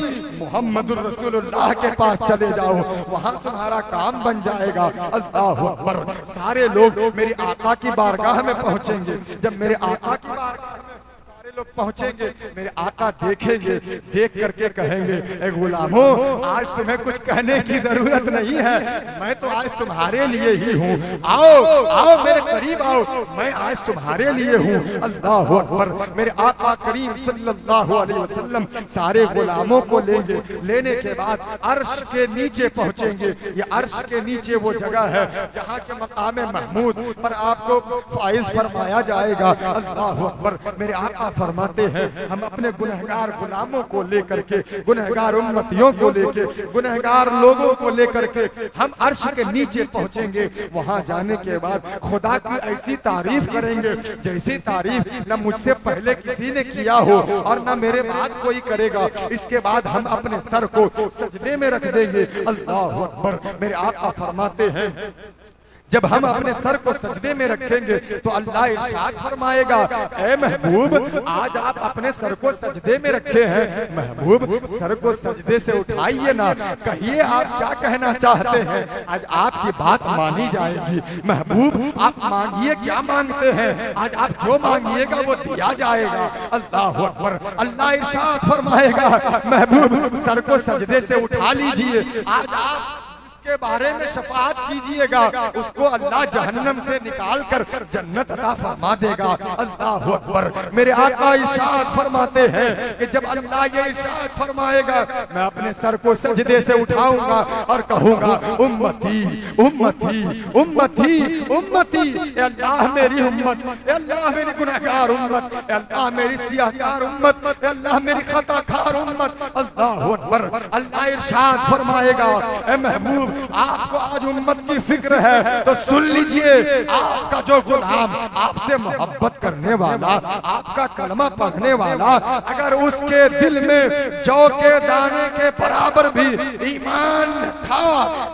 मोहम्मदुर रसूलुल्लाह के पास चले जाओ, वहां तुम्हारा काम बन जाएगा। अल्लाहु अकबर। सारे लोग मेरे आका की बारगाह में पहुंचेंगे। जब मेरे आका की बारगाह में सारे लोग पहुंचेंगे, मेरे आका देखेंगे, देख करके कहेंगे ए गुलामों, आज तुम्हें कुछ कहने की जरूरत नहीं है, मैं तो आज तुम्हारे लिए ही हूँ। आओ आओ मेरे करीब आओ, मैं आज तुम्हारे लिए हूँ। अल्लाहु अकबर। मेरे आका करीम सल्लल्लाहु अलैहि वसल्लम सारे गुलामों को लेंगे। लेने के बाद अर्श के नीचे पहुंचेंगे। ये अर्श के नीचे वो जगह है जहाँ के मकाम महमूद पर आपको फाइज फरमाया जाएगा। अल्लाहु अकबर। मेरे आका फरमाते हैं हम अपने गुनहगार गुलामों को लेकर के, गुनहगार उम्मतियों को लेके, गुनहगार लोगों को लेकर के हम अर्श के नीचे पहुंचेंगे। वहां जाने के बाद खुदा की ऐसी तारीफ करेंगे जैसी तारीफ न मुझसे पहले किसी ने किया हो और न मेरे बाद कोई करेगा। इसके बाद हम अपने सर को सजदे में रख देंगे। अल्लाहु अकबर। मेरे आका फरमाते हैं जब हम अपने सर को सजदे में रखेंगे तो अल्लाह इरशाद फरमाएगा ऐ महबूब, आज आप अपने सर को सजदे में रखे हैं, महबूब सर को सजदे से उठाइए ना, कहिए आप क्या कहना चाहते हैं, आज आपकी बात मानी जाएगी। महबूब आप मांगिए, क्या मांगते हैं, आज आप जो मांगिएगा वो दिया जाएगा। अल्लाहु अकबर। अल्लाह इरशाद फरमाएगा महबूब सर को सजदे से उठा लीजिए, आज आप के बारे में शफाअत कीजिएगा, उसको अल्लाह जहन्नम से निकाल कर जन्नत अता फरमा देगा। अल्लाहु अकबर। मेरे आका इरशाद फरमाते हैं कि जब अल्लाह ये इरशाद फरमाएगा मैं अपने सर को सजदे से उठाऊंगा और कहूंगा उम्मती उम्मती उम्मती उम्मती, अल्लाह मेरी उम्मत, अल्लाह मेरी गुनहगार उम्मत, अल्लाह मेरी सियाहकार उम्मत, अल्लाह मेरी खताकार उम्मत। अल्लाहु अकबर। अल्लाह इरशाद फरमाएगा ए महबूब आपको आज उम्मत की फिक्र है तो सुन लीजिए, आपका जो गुलाम आपसे मोहब्बत करने वाला, आपका कलमा पढ़ने वाला, अगर उसके दिल में जौ के दाने के बराबर भी ईमान था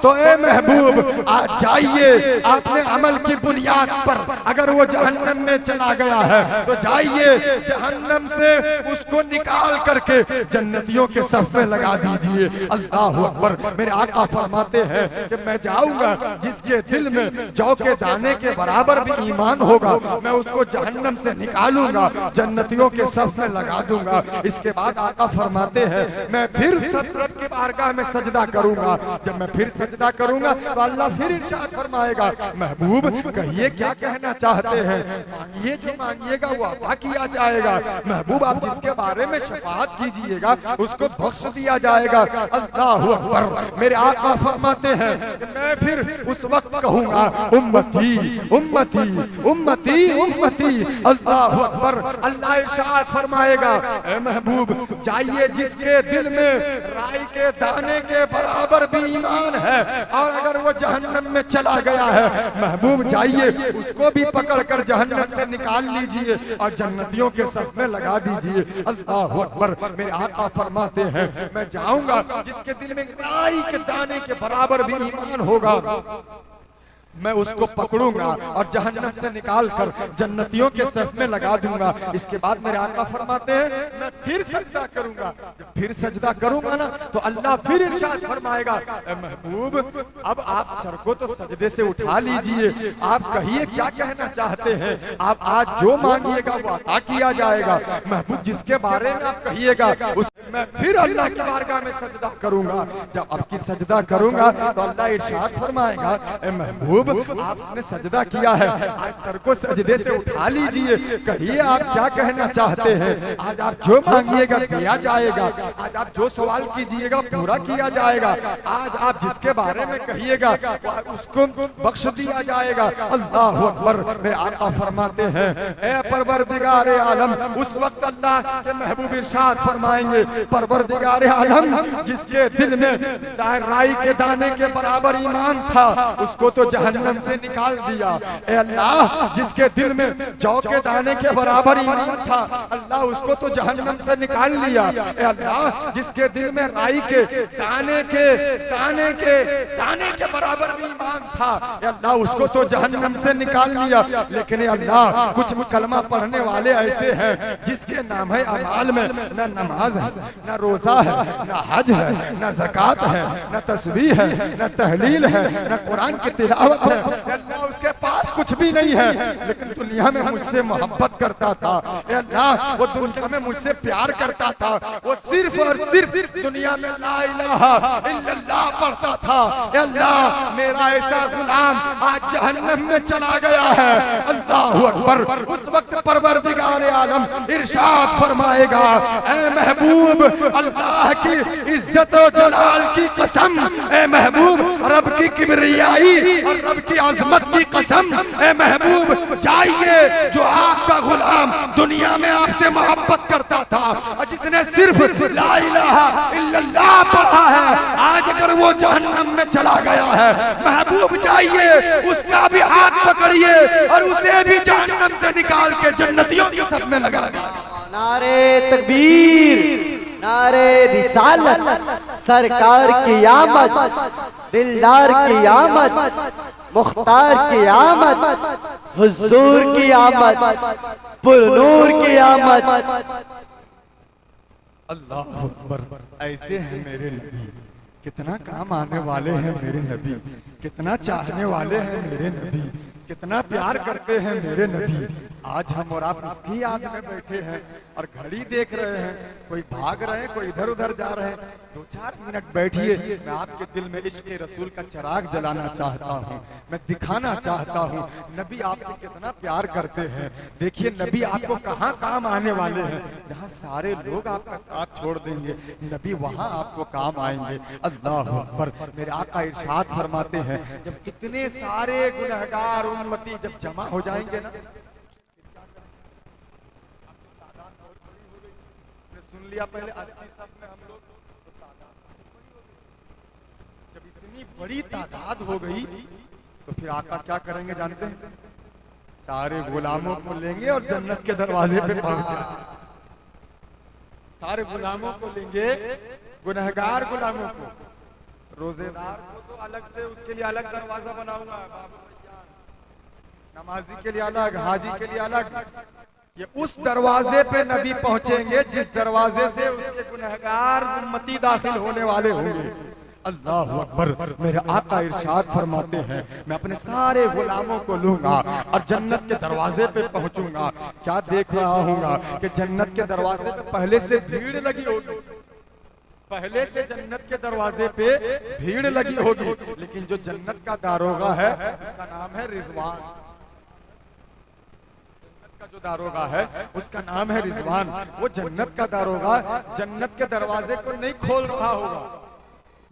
तो ए महबूब आज जाइए, आपने अमल की बुनियाद पर अगर वो जहन्नम में चला गया है तो जाइए जहन्नम से उसको निकाल करके जन्नतियों के सफ में लगा दीजिए। अल्लाहु अकबर। मेरे आका फरमाते हैं कि मैं जाऊंगा जिसके दिल में जौ के दाने के बराबर भी ईमान होगा, मैं उसको जहन्नम से निकालूंगा, जन्नतियों के सफ में लगा दूंगा। इसके बाद आका फरमाते हैं मैं फिर रब की बारगाह में सजदा करूंगा। जब मैं फिर सजदा करूंगा तो अल्लाह फिर इरशाद फरमाएगा महबूब कहिए क्या कहना चाहते हैं, मांगिए जो मांगिएगा वो अता किया जाएगा। महबूब आप जिसके बारे में शफाअत कीजिएगा उसको बख्श दिया जाएगा। अल्लाहु अकबर। मेरे आका फरमाते हैं मैं फिर उस वक्त कहूंगा उम्मती उम्मती उम्मती उम्मती। अल्लाहु अकबर। अल्लाह इरशाद फरमाएगा ए महबूब जाइए जिसके दिल में राई के दाने के बराबर भी ईमान है और अगर वो जहन्नम में चला गया है, महबूब जाइए उसको भी पकड़ कर जहन्नम से निकाल लीजिए और जन्नतियों के सफ में लगा दीजिए। अल्लाहु अकबर। मेरे आका फरमाते हैं मैं जाऊंगा जिसके दिल में राई के दाने के बराबर भी ईमान होगा, मैं उसको पकड़ूंगा और जहन्नम से निकाल कर जन्नतियों के सफ में लगा दूंगा। इसके बाद मेरे आका फरमाते हैं मैं फिर सजदा करूंगा। जब फिर सजदा करूंगा ना तो अल्लाह फिर इरशाद फरमाएगा महबूब अब आप सर को तो सजदे से उठा लीजिए, आप कहिए क्या कहना चाहते हैं, आप आज जो मांगिएगा वो अता किया जाएगा। महबूब जिसके बारे में आप कहिएगा उस मैं फिर अल्लाह की बारगाह में सजदा करूंगा। जब आपकी सजदा करूंगा तो अल्लाह इरशाद फरमाएगा महबूब महबूब आपने सजदा किया है, आज सर को सजदे से उठा लीजिए, कहिए आप क्या कहना चाहते हैं। आज आप जो मांगिएगा दिया जाएगा, आज आप जो सवाल कीजिएगा पूरा किया जाएगा, आज आप जिसके बारे में कहिएगा उसको बख्श दिया जाएगा। अल्लाह अकबर। मेरे आका फरमाते हैं, ए परवरदिगारे आलम, उस वक्त अल्लाह के महबूब इरशाद फरमाएंगे, परवरदिगारे आलम जिसके दिल में राई के दाने के बराबर ईमान था उसको तो जहन्नम से निकाल दिया। ए अल्लाह जिसके दिल में जौ के दाने के बराबर ईमान था अल्लाह उसको तो जहन्नम से निकाल लिया। ए अल्लाह जिसके दिल में राई के दाने के बराबर भी ईमान था अल्लाह उसको तो जहन्नम से निकाल लिया। लेकिन अल्लाह कुछ कलमा पढ़ने वाले ऐसे हैं जिसके नाम है अमाल में न नमाज है, न रोजा है, न हज है, न ज़कात है, न तस्बीह है, न तहलील है, न कुरान की तिलावत है। अल्लाह उसके पास कुछ भी नहीं है लेकिन दुनिया में मुझसे मोहब्बत करता था। अल्लाह वो दुनिया में मुझसे प्यार करता था, वो सिर्फ और सिर्फ दुनिया में ला इलाहा इल्लल्लाह पढ़ता था। अल्लाह मेरा ऐसा गुलाम आज जहन्नम में चला गया है। अल्लाह अकबर। उस वक्त परवरदिगारे आलम इरशाद फरमाएगा, ऐ महबूब अल्लाह की इज्जत और जलाल की कसम, ए महबूब रब की किबरियाई और रब की अजमत की कसम, ए महबूब जाइए जो आपका गुलाम दुनिया में आपसे मोहब्बत करता था और जिसने सिर्फ ला इलाहा इल्लल्लाह पढ़ा है आज अगर वो जहन्नम में चला गया है, महबूब जाइए उसका भी हाथ पकड़िए और उसे भी जहन्नम से निकाल के जन्नतियों के सब में लगा दिया। नारे तकबीर, नारे रिसालत, सरकार की आमद, दिलदार की आमद, मुख्तार की आमद, हुजूर की आमद, पुरनूर की आमद। अल्लाह अकबर। ऐसे हैं मेरे नबी, कितना काम आने वाले हैं मेरे नबी, कितना चाहने वाले हैं मेरे नबी, कितना प्यार करते हैं मेरे नबी। आज हम और आप इसकी याद में बैठे हैं और घड़ी देख रहे हैं, कोई भाग रहे हैं, कोई इधर उधर जा रहे हैं। 2-4 मिनट बैठिए, मैं आपके दिल में इश्क रसूल का चिराग जलाना चाहता हूँ, मैं दिखाना चाहता हूँ नबी आपसे कितना प्यार करते हैं। देखिए नबी आपको कहाँ काम आने वाले हैं, जहाँ सारे लोग आपका साथ छोड़ देंगे नबी वहाँ आपको काम आएंगे। अल्लाह अकबर। मेरे आका इरशाद फरमाते हैं, जब इतने सारे गुनहगार उम्मती जब जमा हो जाएंगे ना, सुन लिया पहले 80 सब में हम लोग, जब इतनी बड़ी तादाद हो गई तो फिर आका क्या करेंगे जानते हैं? सारे गुलामों को लेंगे और जन्नत के दरवाजे पे पहुंच जाएंगे। सारे गुलामों को लेंगे, गुनहगार गुलामों को, रोजेदार को तो अलग से उसके लिए अलग दरवाजा बनाऊंगा, नमाजी के लिए अलग, हाजी के लिए अलग। ये उस दरवाजे पे नबी पहुंचेंगे जिस दरवाजे से उसके गुनहगार उम्मती दाखिल होने वाले होंगे। अल्लाह अकबर। मेरे आका इरशाद फरमाते हैं, मैं अपने सारे गुलामों को लूंगा और जन्नत के दरवाजे पे पहुंचूंगा। क्या देख रहा हूँगा कि जन्नत के दरवाजे पे पहले से भीड़ लगी होगी, पहले से जन्नत के दरवाजे पे भीड़ लगी होगी, लेकिन जो जन्नत का दारोगा है उसका नाम है रिजवान। जन्नत का जो दारोगा है उसका नाम है रिजवान। वो जन्नत का दारोगा जन्नत के दरवाजे को नहीं खोल रहा होगा,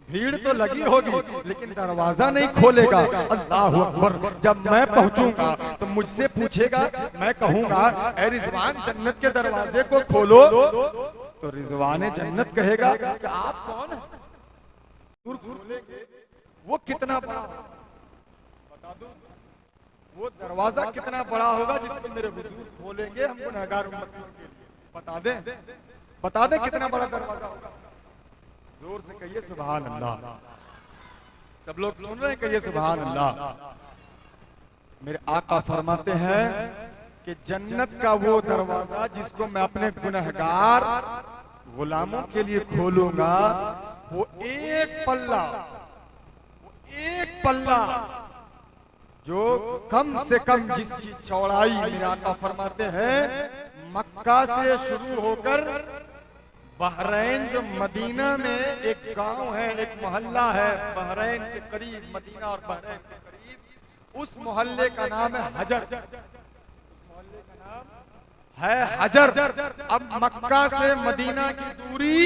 भीड़ तो लगी होगी लेकिन दरवाजा नहीं खोलेगा। अल्लाह अकबर। जब मैं पहुंचूंगा तो मुझसे पूछेगा, मैं कहूंगा ए रिजवान जन्नत के दरवाजे को खोलो, तो रिजवान जन्नत कहेगा कि आप कौन हैं? वो कितना बड़ा बता दो, वो दरवाजा कितना बड़ा होगा जिसको मेरे हुजूर खोलेंगे हम गुनहगार उम्मतियों के लिए। बता दे कितना बड़ा दरवाजा होगा। जोर से कहिए सुभान अल्लाह। सब लोग सुन रहे हैं, कहिए सुभान अल्लाह। मेरे आका फरमाते हैं कि जन्नत का वो दरवाजा जिसको मैं अपने गुनहगार गुलामों के लिए खोलूंगा, वो एक पल्ला जो कम से कम जिसकी चौड़ाई, मेरे आका फरमाते हैं मक्का से शुरू होकर बहरैन, जो मदीना में एक गांव है, एक मोहल्ला है बहरैन के करीब, मदीना और बहरैन के करीब, उस मोहल्ले का नाम है हजर, उस मोहल्ले का नाम है हजर। अब मक्का से मदीना की दूरी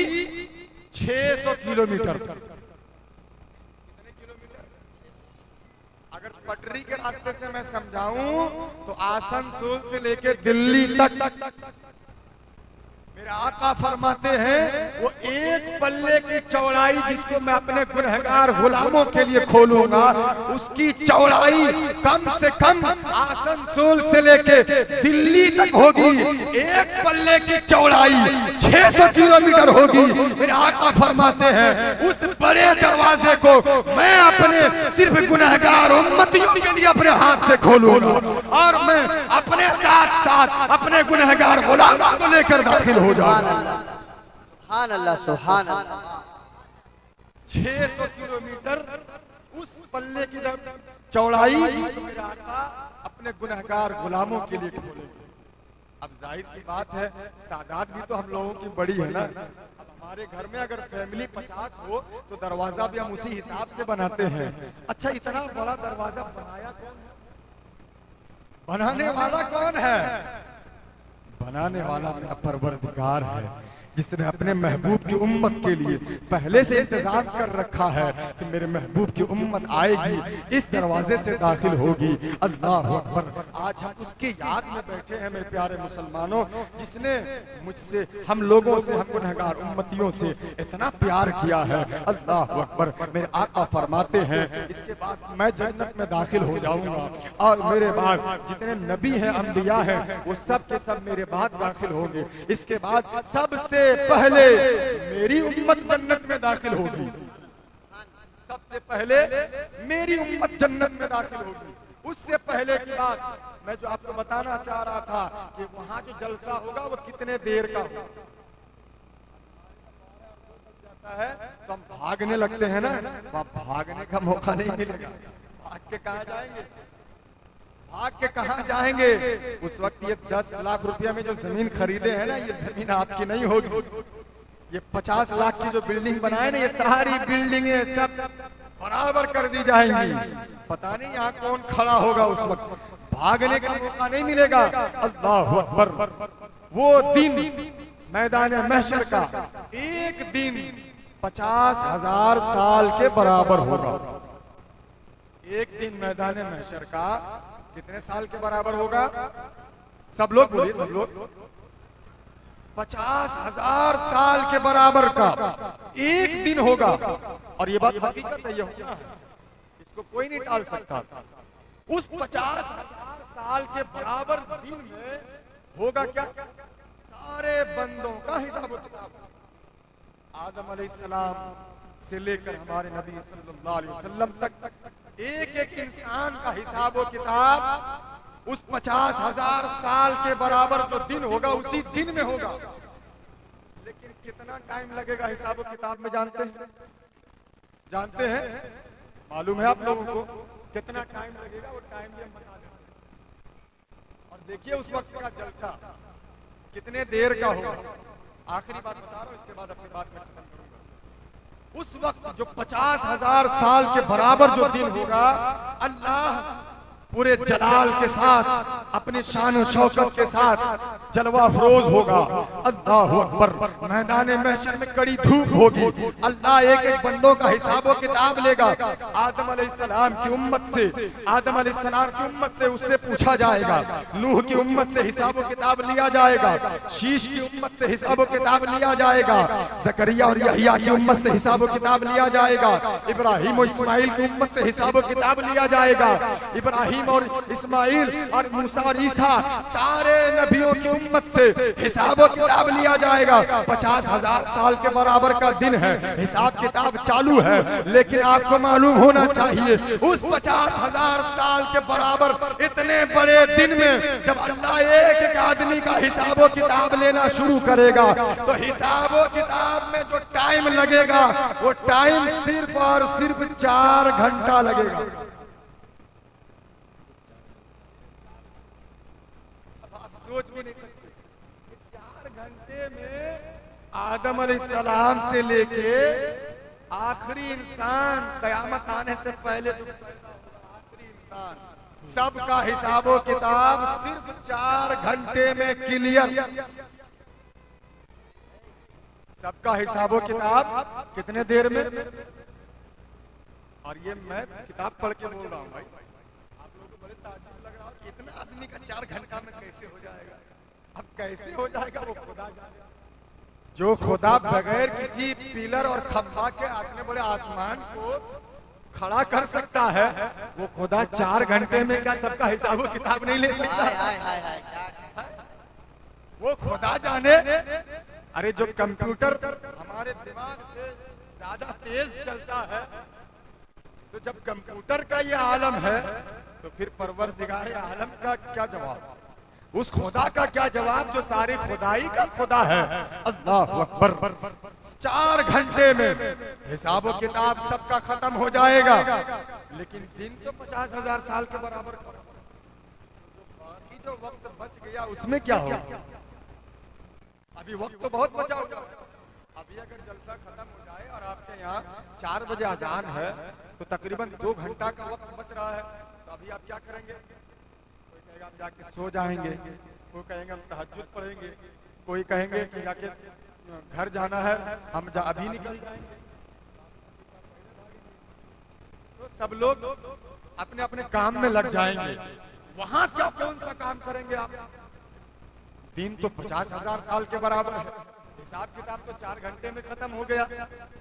600 किलोमीटर। कितने किलोमीटर? अगर पटरी के रास्ते से मैं समझाऊं तो आसनसोल से लेके दिल्ली तक मेरे आका फरमाते हैं वो एक पल्ले की चौड़ाई जिसको मैं अपने गुनहगार गुलामों के लिए खोलूंगा, उसकी चौड़ाई कम से कम आसनसोल से लेके दिल्ली तक होगी। एक पल्ले की चौड़ाई 600 किलोमीटर होगी। मेरे आका फरमाते हैं उस बड़े दरवाजे को मैं अपने सिर्फ गुनहगार उम्मतियों के लिए अपने हाथ से खोलूंगा और मैं अपने साथ साथ अपने गुनहगार गुलामों को लेकर दाखिल हो सुभान अल्लाह सुभान अल्लाह। 600 किलोमीटर उस पल्ले की चौड़ाई जिसको मेरा आका अपने गुनहगार गुलामों के लिए खोलेंगे। अब जाहिर सी बात है तादाद भी तो हम लोगों की बड़ी है ना। अब हमारे घर में अगर फैमिली 50 हो तो दरवाजा भी हम उसी हिसाब से बनाते हैं। अच्छा इतना बड़ा दरवाजा बनाया कौन है? बनाने वाला कौन है? बनाने वाला मेरा परवरदिगार है जिसने अपने महबूब की उम्मत के लिए पहले से इंतजार कर रखा है कि मेरे महबूब की उम्मत आएगी, इस दरवाजे से दाखिल होगी। अल्लाह अकबर। आज हम उसकी याद में बैठे हैं मेरे प्यारे मुसलमानों, जिसने मुझसे हम लोगों से हम गुनहगार उम्मतियों से इतना प्यार किया है। अल्लाह अकबर। मेरे आका फरमाते हैं इसके बाद मैं जन्नत में दाखिल हो जाऊंगा और मेरे बाद जितने नबी हैं अंबिया हैं वो सब के सब मेरे बाद दाखिल होंगे। इसके बाद सबसे पहले मेरी उम्मत जन्नत में दाखिल होगी। सबसे पहले मेरी उम्मत जन्नत में दाखिल होगी। उससे पहले की बात मैं जो आपको बताना चाह रहा था कि वहां जो जलसा होगा वो कितने देर का होगा। है तो हम भागने लगते हैं ना, वहां भागने का मौका नहीं मिलेगा। भाग के कहां जाएंगे? भाग के कहां जाएंगे? उस वक्त ये 10 लाख रुपया में जो जमीन खरीदे हैं ना, ये जमीन आपकी नहीं होगी। ये 50 लाख की जो बिल्डिंग बनाए ना, ये सारी बिल्डिंगें सब बराबर कर दी जाएंगी। पता नहीं यहाँ कौन खड़ा होगा उस वक्त। भागने का मौका नहीं मिलेगा। अल्लाह अकबर। वो दिन मैदान महशर का एक दिन 50,000 साल के बराबर होगा। एक दिन मैदान महशर का कितने साल के बराबर होगा? सब लोग बोलिए, सब लोग। 50,000 साल के बराबर का एक दिन होगा। और ये बात हकीकत है, ये होना है, इसको कोई नहीं टाल सकता। उस 50,000 साल के बराबर दिन में होगा क्या? सारे बंदों का हिसाब किताब आदम अलैहिस्सलाम से लेकर हमारे नबी सल्लल्लाहु अलैहि वसल्लम तक एक एक इंसान का हिसाब व किताब उस 50,000 साल के बराबर जो दिन होगा उसी दिन में होगा। लेकिन कितना टाइम लगेगा हिसाब व किताब में जानते हैं? जानते हैं? मालूम है आप लोगों को कितना टाइम लगेगा? वो टाइम भी हम बता दें। और देखिए उस वक्त का जलसा कितने देर का होगा। आखिरी बात बता रहा हूं, इसके बाद अपनी बात में खत्म करूंगा। उस वक्त जो 50,000 साल के बराबर जो दिन होगा, अल्लाह पूरे जलाल के साथ अपनी शान और शौकत के साथ जलवा अफरोज होगा। अल्लाह अकबर। मैदान महशर में कड़ी धूप होगी। अल्लाह एक एक बंदों का हिसाब व किताब लेगा। आदम अलैहिस्सलाम की उम्मत से, आदम अलैहिस्सलाम की उम्मत से उससे पूछा जाएगा। नूह की उम्मत से हिसाब व किताब लिया जाएगा। शीश की उम्मत से हिसाब व किताब लिया जाएगा। जकरिया और यहया की उम्मत से हिसाब व किताब लिया जाएगा। इब्राहिम और इस्माइल की उम्मत से हिसाब व किताब लिया जाएगा। इब्राहिम और इस्माइल और मूसा और ईसा सारे नबियों की उम्मत से हिसाब किताब लिया जाएगा। 50,000 साल के बराबर का दिन है, हिसाब किताब चालू है। लेकिन आपको मालूम होना चाहिए उस 50,000 साल के बराबर इतने बड़े दिन में जब अल्लाह एक एक आदमी का हिसाब किताब लेना शुरू करेगा तो हिसाब किताब में जो टाइम लगेगा वो टाइम सिर्फ और सिर्फ 4 घंटा लगेगा। सोच भी नहीं सकते 4 घंटे में आदम अलैहिस्सलाम से लेके आखिरी इंसान, कयामत आने से पहले जो आखिरी इंसान सबका हिसाबो किताब सिर्फ 4 घंटे में क्लियर। सबका हिसाबो किताब कितने देर में? और ये मैं किताब पढ़ के बोल रहा हूँ भाई, आप लोगों को बड़े ताज्जुब लग रहा हो कि इतना आदमी का 4 घंटा में कैसे हो जाएगा। अब कैसे हो जाएगा वो खुदा जाने। जो खुदा बगैर किसी पिलर और खंभा के आपने बड़े आसमान को खड़ा कर सकता है, वो खुदा 4 घंटे में क्या सबका हिसाब किताब नहीं ले सकता? वो खुदा जाने। अरे जो कंप्यूटर हमारे दिमाग से ज्यादा तेज चलता है, तो जब कंप्यूटर का ये आलम है तो फिर परवरदिगार आलम का क्या जवाब? उस खुदा का क्या जवाब जो सारी खुदाई का खुदा है। अल्लाह अकबर। 4 घंटे में हिसाब किताब सबका खत्म हो जाएगा, लेकिन दिन तो 50,000 साल के बराबर का। बाकी जो वक्त बच गया उसमें क्या होगा? अभी वक्त तो बहुत बचा होगा। अभी अगर जलसा खत्म हो जाए और आपके यहाँ 4 बजे अजान है तो तकरीबन 2 घंटा का वक्त बच रहा है, तो अभी आप क्या करेंगे? कोई कहेगा हम जाके सो जाएंगे, कोई कहेंगे हम तहज्जुद पढ़ेंगे, कोई कहेंगे कि जाके घर जाना है हम अभी निकल जाएंगे। तो सब लोग अपने अपने काम में लग जाएंगे। वहां क्या कौन सा काम करेंगे आप? दिन तो 50,000 साल के बराबर है, हिसाब किताब तो 4 घंटे में खत्म हो गया।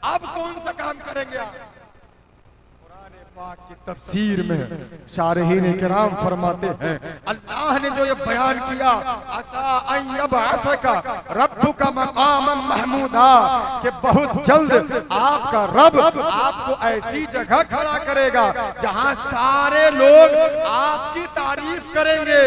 अब कौन सा काम करेंगे आप? कुरान पाक की तफसीर में शारहीन किराम फरमाते हैं, अल्लाह ने जो ये बयान किया, असा अन यबअसका रब्बुका मकामम महमूदा, कि बहुत जल्द आपका रब आपको ऐसी जगह खड़ा करेगा जहां सारे लोग आपकी तारीफ करेंगे।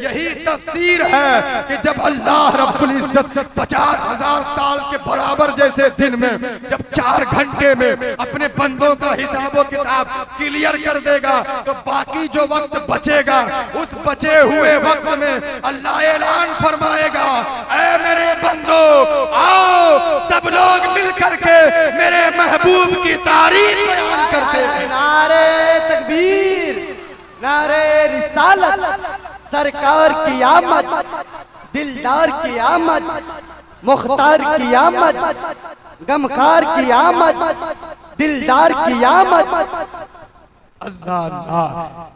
यही तफसीर है कि जब अल्लाह रब्बुल इज्जत 50,000 साल के बराबर जैसे दिन में जब 4 घंटे में अपने बंदों का हिसाबो किताब क्लियर कर देगा, तो बाकी जो वक्त बचेगा उस बचे हुए वक्त में अल्लाह ऐलान फरमाएगा, ऐ मेरे बंदो आओ सब लोग मिल करके मेरे महबूब की तारीफ बयान करते हैं। नारे तकबीर, नारे रिसालत, सरकार की आमद, दिलदार की आमद, मुख्तार की आमद, गमखार की आमद, दिलदार की आमद। अल्लाह अल्लाह।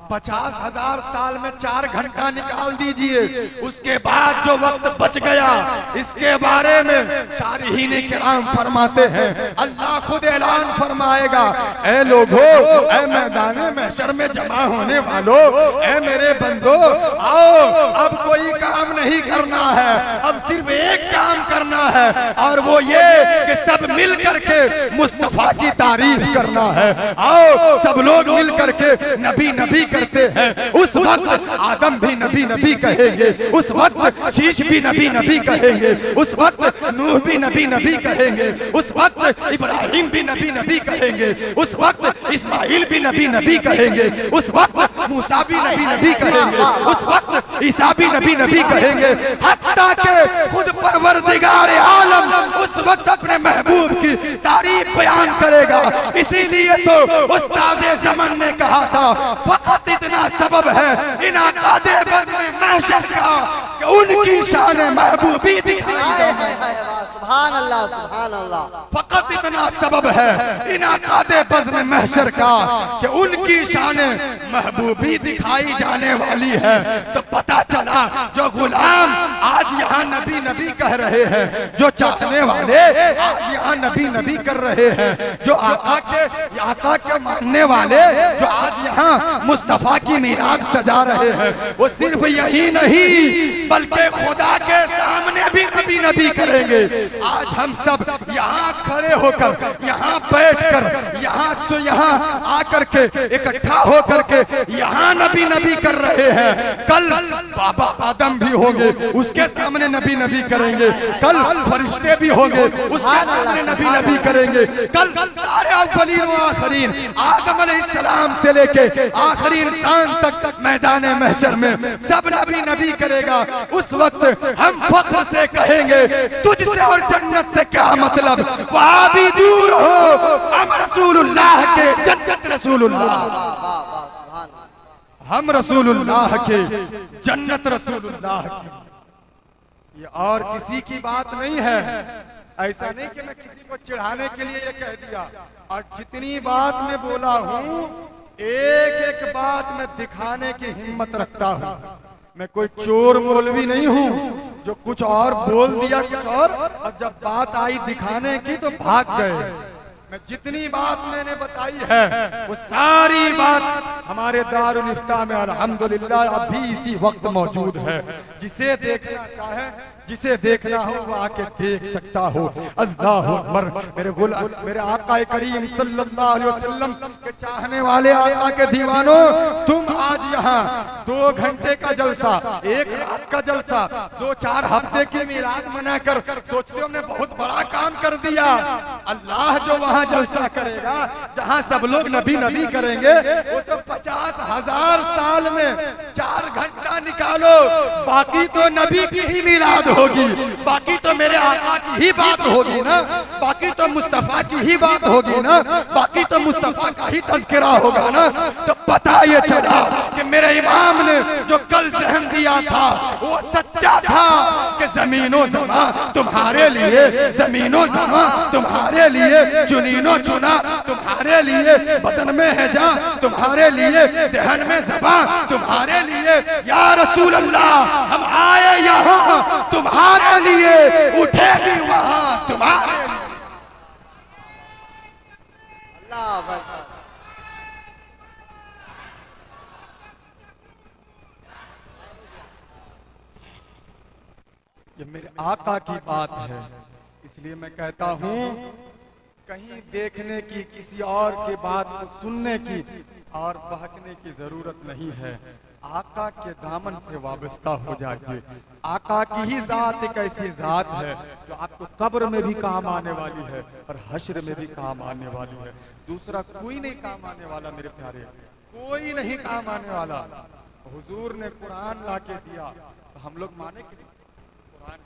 50,000 साल में 4 घंटा निकाल दीजिए, उसके बाद जो वक्त बच गया इसके बारे में शारहीन किराम फरमाते हैं, अल्लाह खुद ऐलान फरमाएगा, ऐ लोगो, ऐ मैदाने महशर में जमा होने वालों, ऐ मेरे बंदो आओ, अब कोई काम नहीं करना है, अब सिर्फ एक काम करना है, और वो ये कि सब मिल करके मुस्तफा की तारीफ करना है। आओ सब लोग मिल करके नबी नबी करते हैं। उस वक्त आदम भी नबी नबी कहेंगे, उस वक्त शीश भी नबी नबी कहेंगे, उस वक्त नूह भी नबी नबी कहेंगे, उस वक्त इब्राहिम भी नबी नबी कहेंगे, उस वक्त इस्माइल भी नबी नबी कहेंगे, उस वक्त मूसा भी नबी नबी कहेंगे, उस वक्त ईसा भी नबी नबी कहेंगे, हत्ता के खुद परवरदिगार आलम उस वक्त अपने महबूब की तारीफ बयान करेगा। इसीलिए तो उस्ताद ज़मान ने कहा था, फकत इतना सबब है इनाकादे बज़्म महशर का कि उनकी शान महबूबी दिखाई जाए। सुभान अल्लाह, सुभान अल्लाह। फकत इतना सबब है इनाकादे बज़्म महशर का कि उनकी शान महबूबी दिखाई जाने वाली है। तो पता चला जो गुलाम आज यहाँ नबी नबी कह रहे हैं, जो चाहने वाले आज यहाँ नबी नबी कर रहे हैं, जो आका के मानने वाले जो आज यहाँ मुस्तफा की मीराब सजा रहे हैं, वो सिर्फ यही नहीं बल्कि खुदा के सामने भी नबी नबी करेंगे। आज हम सब यहाँ खड़े होकर, यहाँ बैठकर, यहाँ आकर के इकट्ठा होकर के यहाँ नबी नबी कर रहे हैं। कल बाबा आदम भी होंगे, उसके सामने नबी नबी करेंगे। कल फरिश्ते भी होंगे, उसके सामने नबी नबी करेंगे। कल सारे अव्वलीन व आखरीन आदम अलैहिस्सलाम से लेके आखिरी इंसान तक मैदान महशर में सब नबी नबी करेगा। उस वक्त हम फख्र से कहेंगे, तुझसे और जन्नत से क्या मतलब, वहां भी दूर हो हम रसूलुल्लाह के, जन्नत रसूलुल्लाह। हम रसूलुल्लाह के, जन्नत रसूलुल्लाह की। ये और किसी की बात नहीं है। ऐसा नहीं कि मैं किसी को चिढ़ाने के लिए ये कह दिया। और जितनी बात मैं बोला हूँ, एक एक बात मैं दिखाने की हिम्मत रखता हूँ। मैं कोई चोर मौलवी नहीं हूँ जो कुछ और बोल दिया कुछ और जब बात आई दिखाने की तो भाग गए। मैं जितनी बात मैंने बताई है वो सारी बात हमारे दारुल इफ्ता में अल्हम्दुलिल्लाह अभी इसी वक्त मौजूद है। जिसे देखना चाहे, जिसे देखना हो वो आके देख सकता हो। अल्लाह अकबर। मेरे आका करीम सल्लल्लाहु अलैहि वसल्लम के चाहने वाले आका के दीवानों, तुम आज यहाँ 2 घंटे का जलसा, 1 रात का जलसा, 2-4 हफ्ते की मीराद मनाकर सोचते हो हमने बहुत बड़ा काम कर दिया। अल्लाह जो वहाँ जलसा करेगा जहाँ सब लोग नबी नबी करेंगे, वो तो 50,000 साल में 4 घंटा निकालो, बाकी तो नबी की ही मीलाद होगी, बाकी तो मेरे आका की ही बात होगी ना, बाकी तो मुस्तफा की ही बात होगी ना, बाकी तो मुस्तफा का ही तज़किरा होगा ना। तो पता ये चला कि मेरे इमाम ने जो कल ज़हन दिया था वो सच्चा था कि ज़मीनो ज़मा तुम्हारे लिए, ज़मीनो ज़मा तुम्हारे लिए, चुनीनो चुना तुम्हारे लिए, बदन में है जा तुम्हारे लिए, दहन में ज़बा तुम्हारे लिए। या रसूल अल्लाह हम आए यहाँ तुम्हारे लिए, उठे भी वहाँ तुम्हारे लिए। अल्लाह अकबर। ये मेरे आका की बात है, इसलिए मैं कहता हूँ कहीं देखने की, किसी और की बात को सुनने की और बहकने की जरूरत नहीं है। आका के दामन से वाबस्ता हो जाइए। आका की ही जात एक ऐसी जात है जो आपको कब्र में भी काम आने वाली है और हश्र में भी काम आने वाली है। दूसरा कोई नहीं काम आने वाला मेरे प्यारे, कोई नहीं काम आने वाला। हुजूर ने कुरान ला के दिया तो हम लोग माने कि कुरान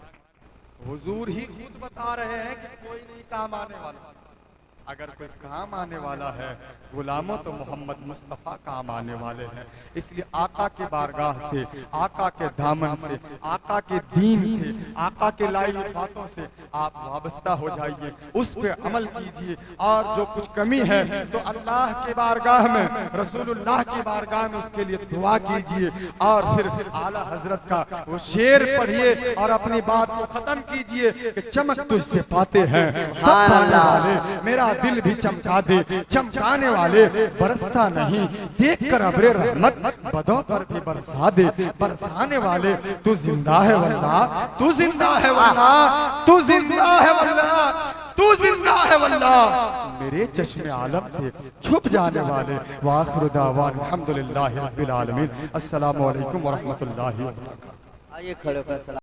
हुजूर ही खुद बता रहे हैं कि कोई नहीं काम आने वाला। अगर कोई काम आने वाला है गुलामों तो मोहम्मद मुस्तफ़ा काम आने वाले हैं। इसलिए आका के बारगाह से, आका के दामन से, आका के दीन से, आका के लाई बातों से आप वाबस्ता हो जाइए, उस पे अमल कीजिए। और जो कुछ कमी है तो अल्लाह के बारगाह में, रसूलुल्लाह की बारगाह में उसके लिए दुआ कीजिए। और फिर आला हजरत का वो शेर पढ़िए और अपनी बात को खत्म कीजिए कि चमक तुझसे पाते हैं सब पाने वाले, मेरा दिल भी चमका दे, चमकाने वाले बरसता नहीं, देख कर अब्रे रहमत बदों पर भी बरसा दे, बरसाने वाले तू जिंदा है वल्लाह, तू जिंदा है वल्लाह, तू जिंदा है वल्लाह, तू जिंदा है वल्लाह, मेरे चश्मे आलम से छुप जाने वाले। वाखिर दावान अल्हम्दुलिल्लाहि रब्बिल आलमीन। अस्सलामु अलैकुम व रहमतुल्लाहि व बरकातहू। आइए खड़े होकर सलाम।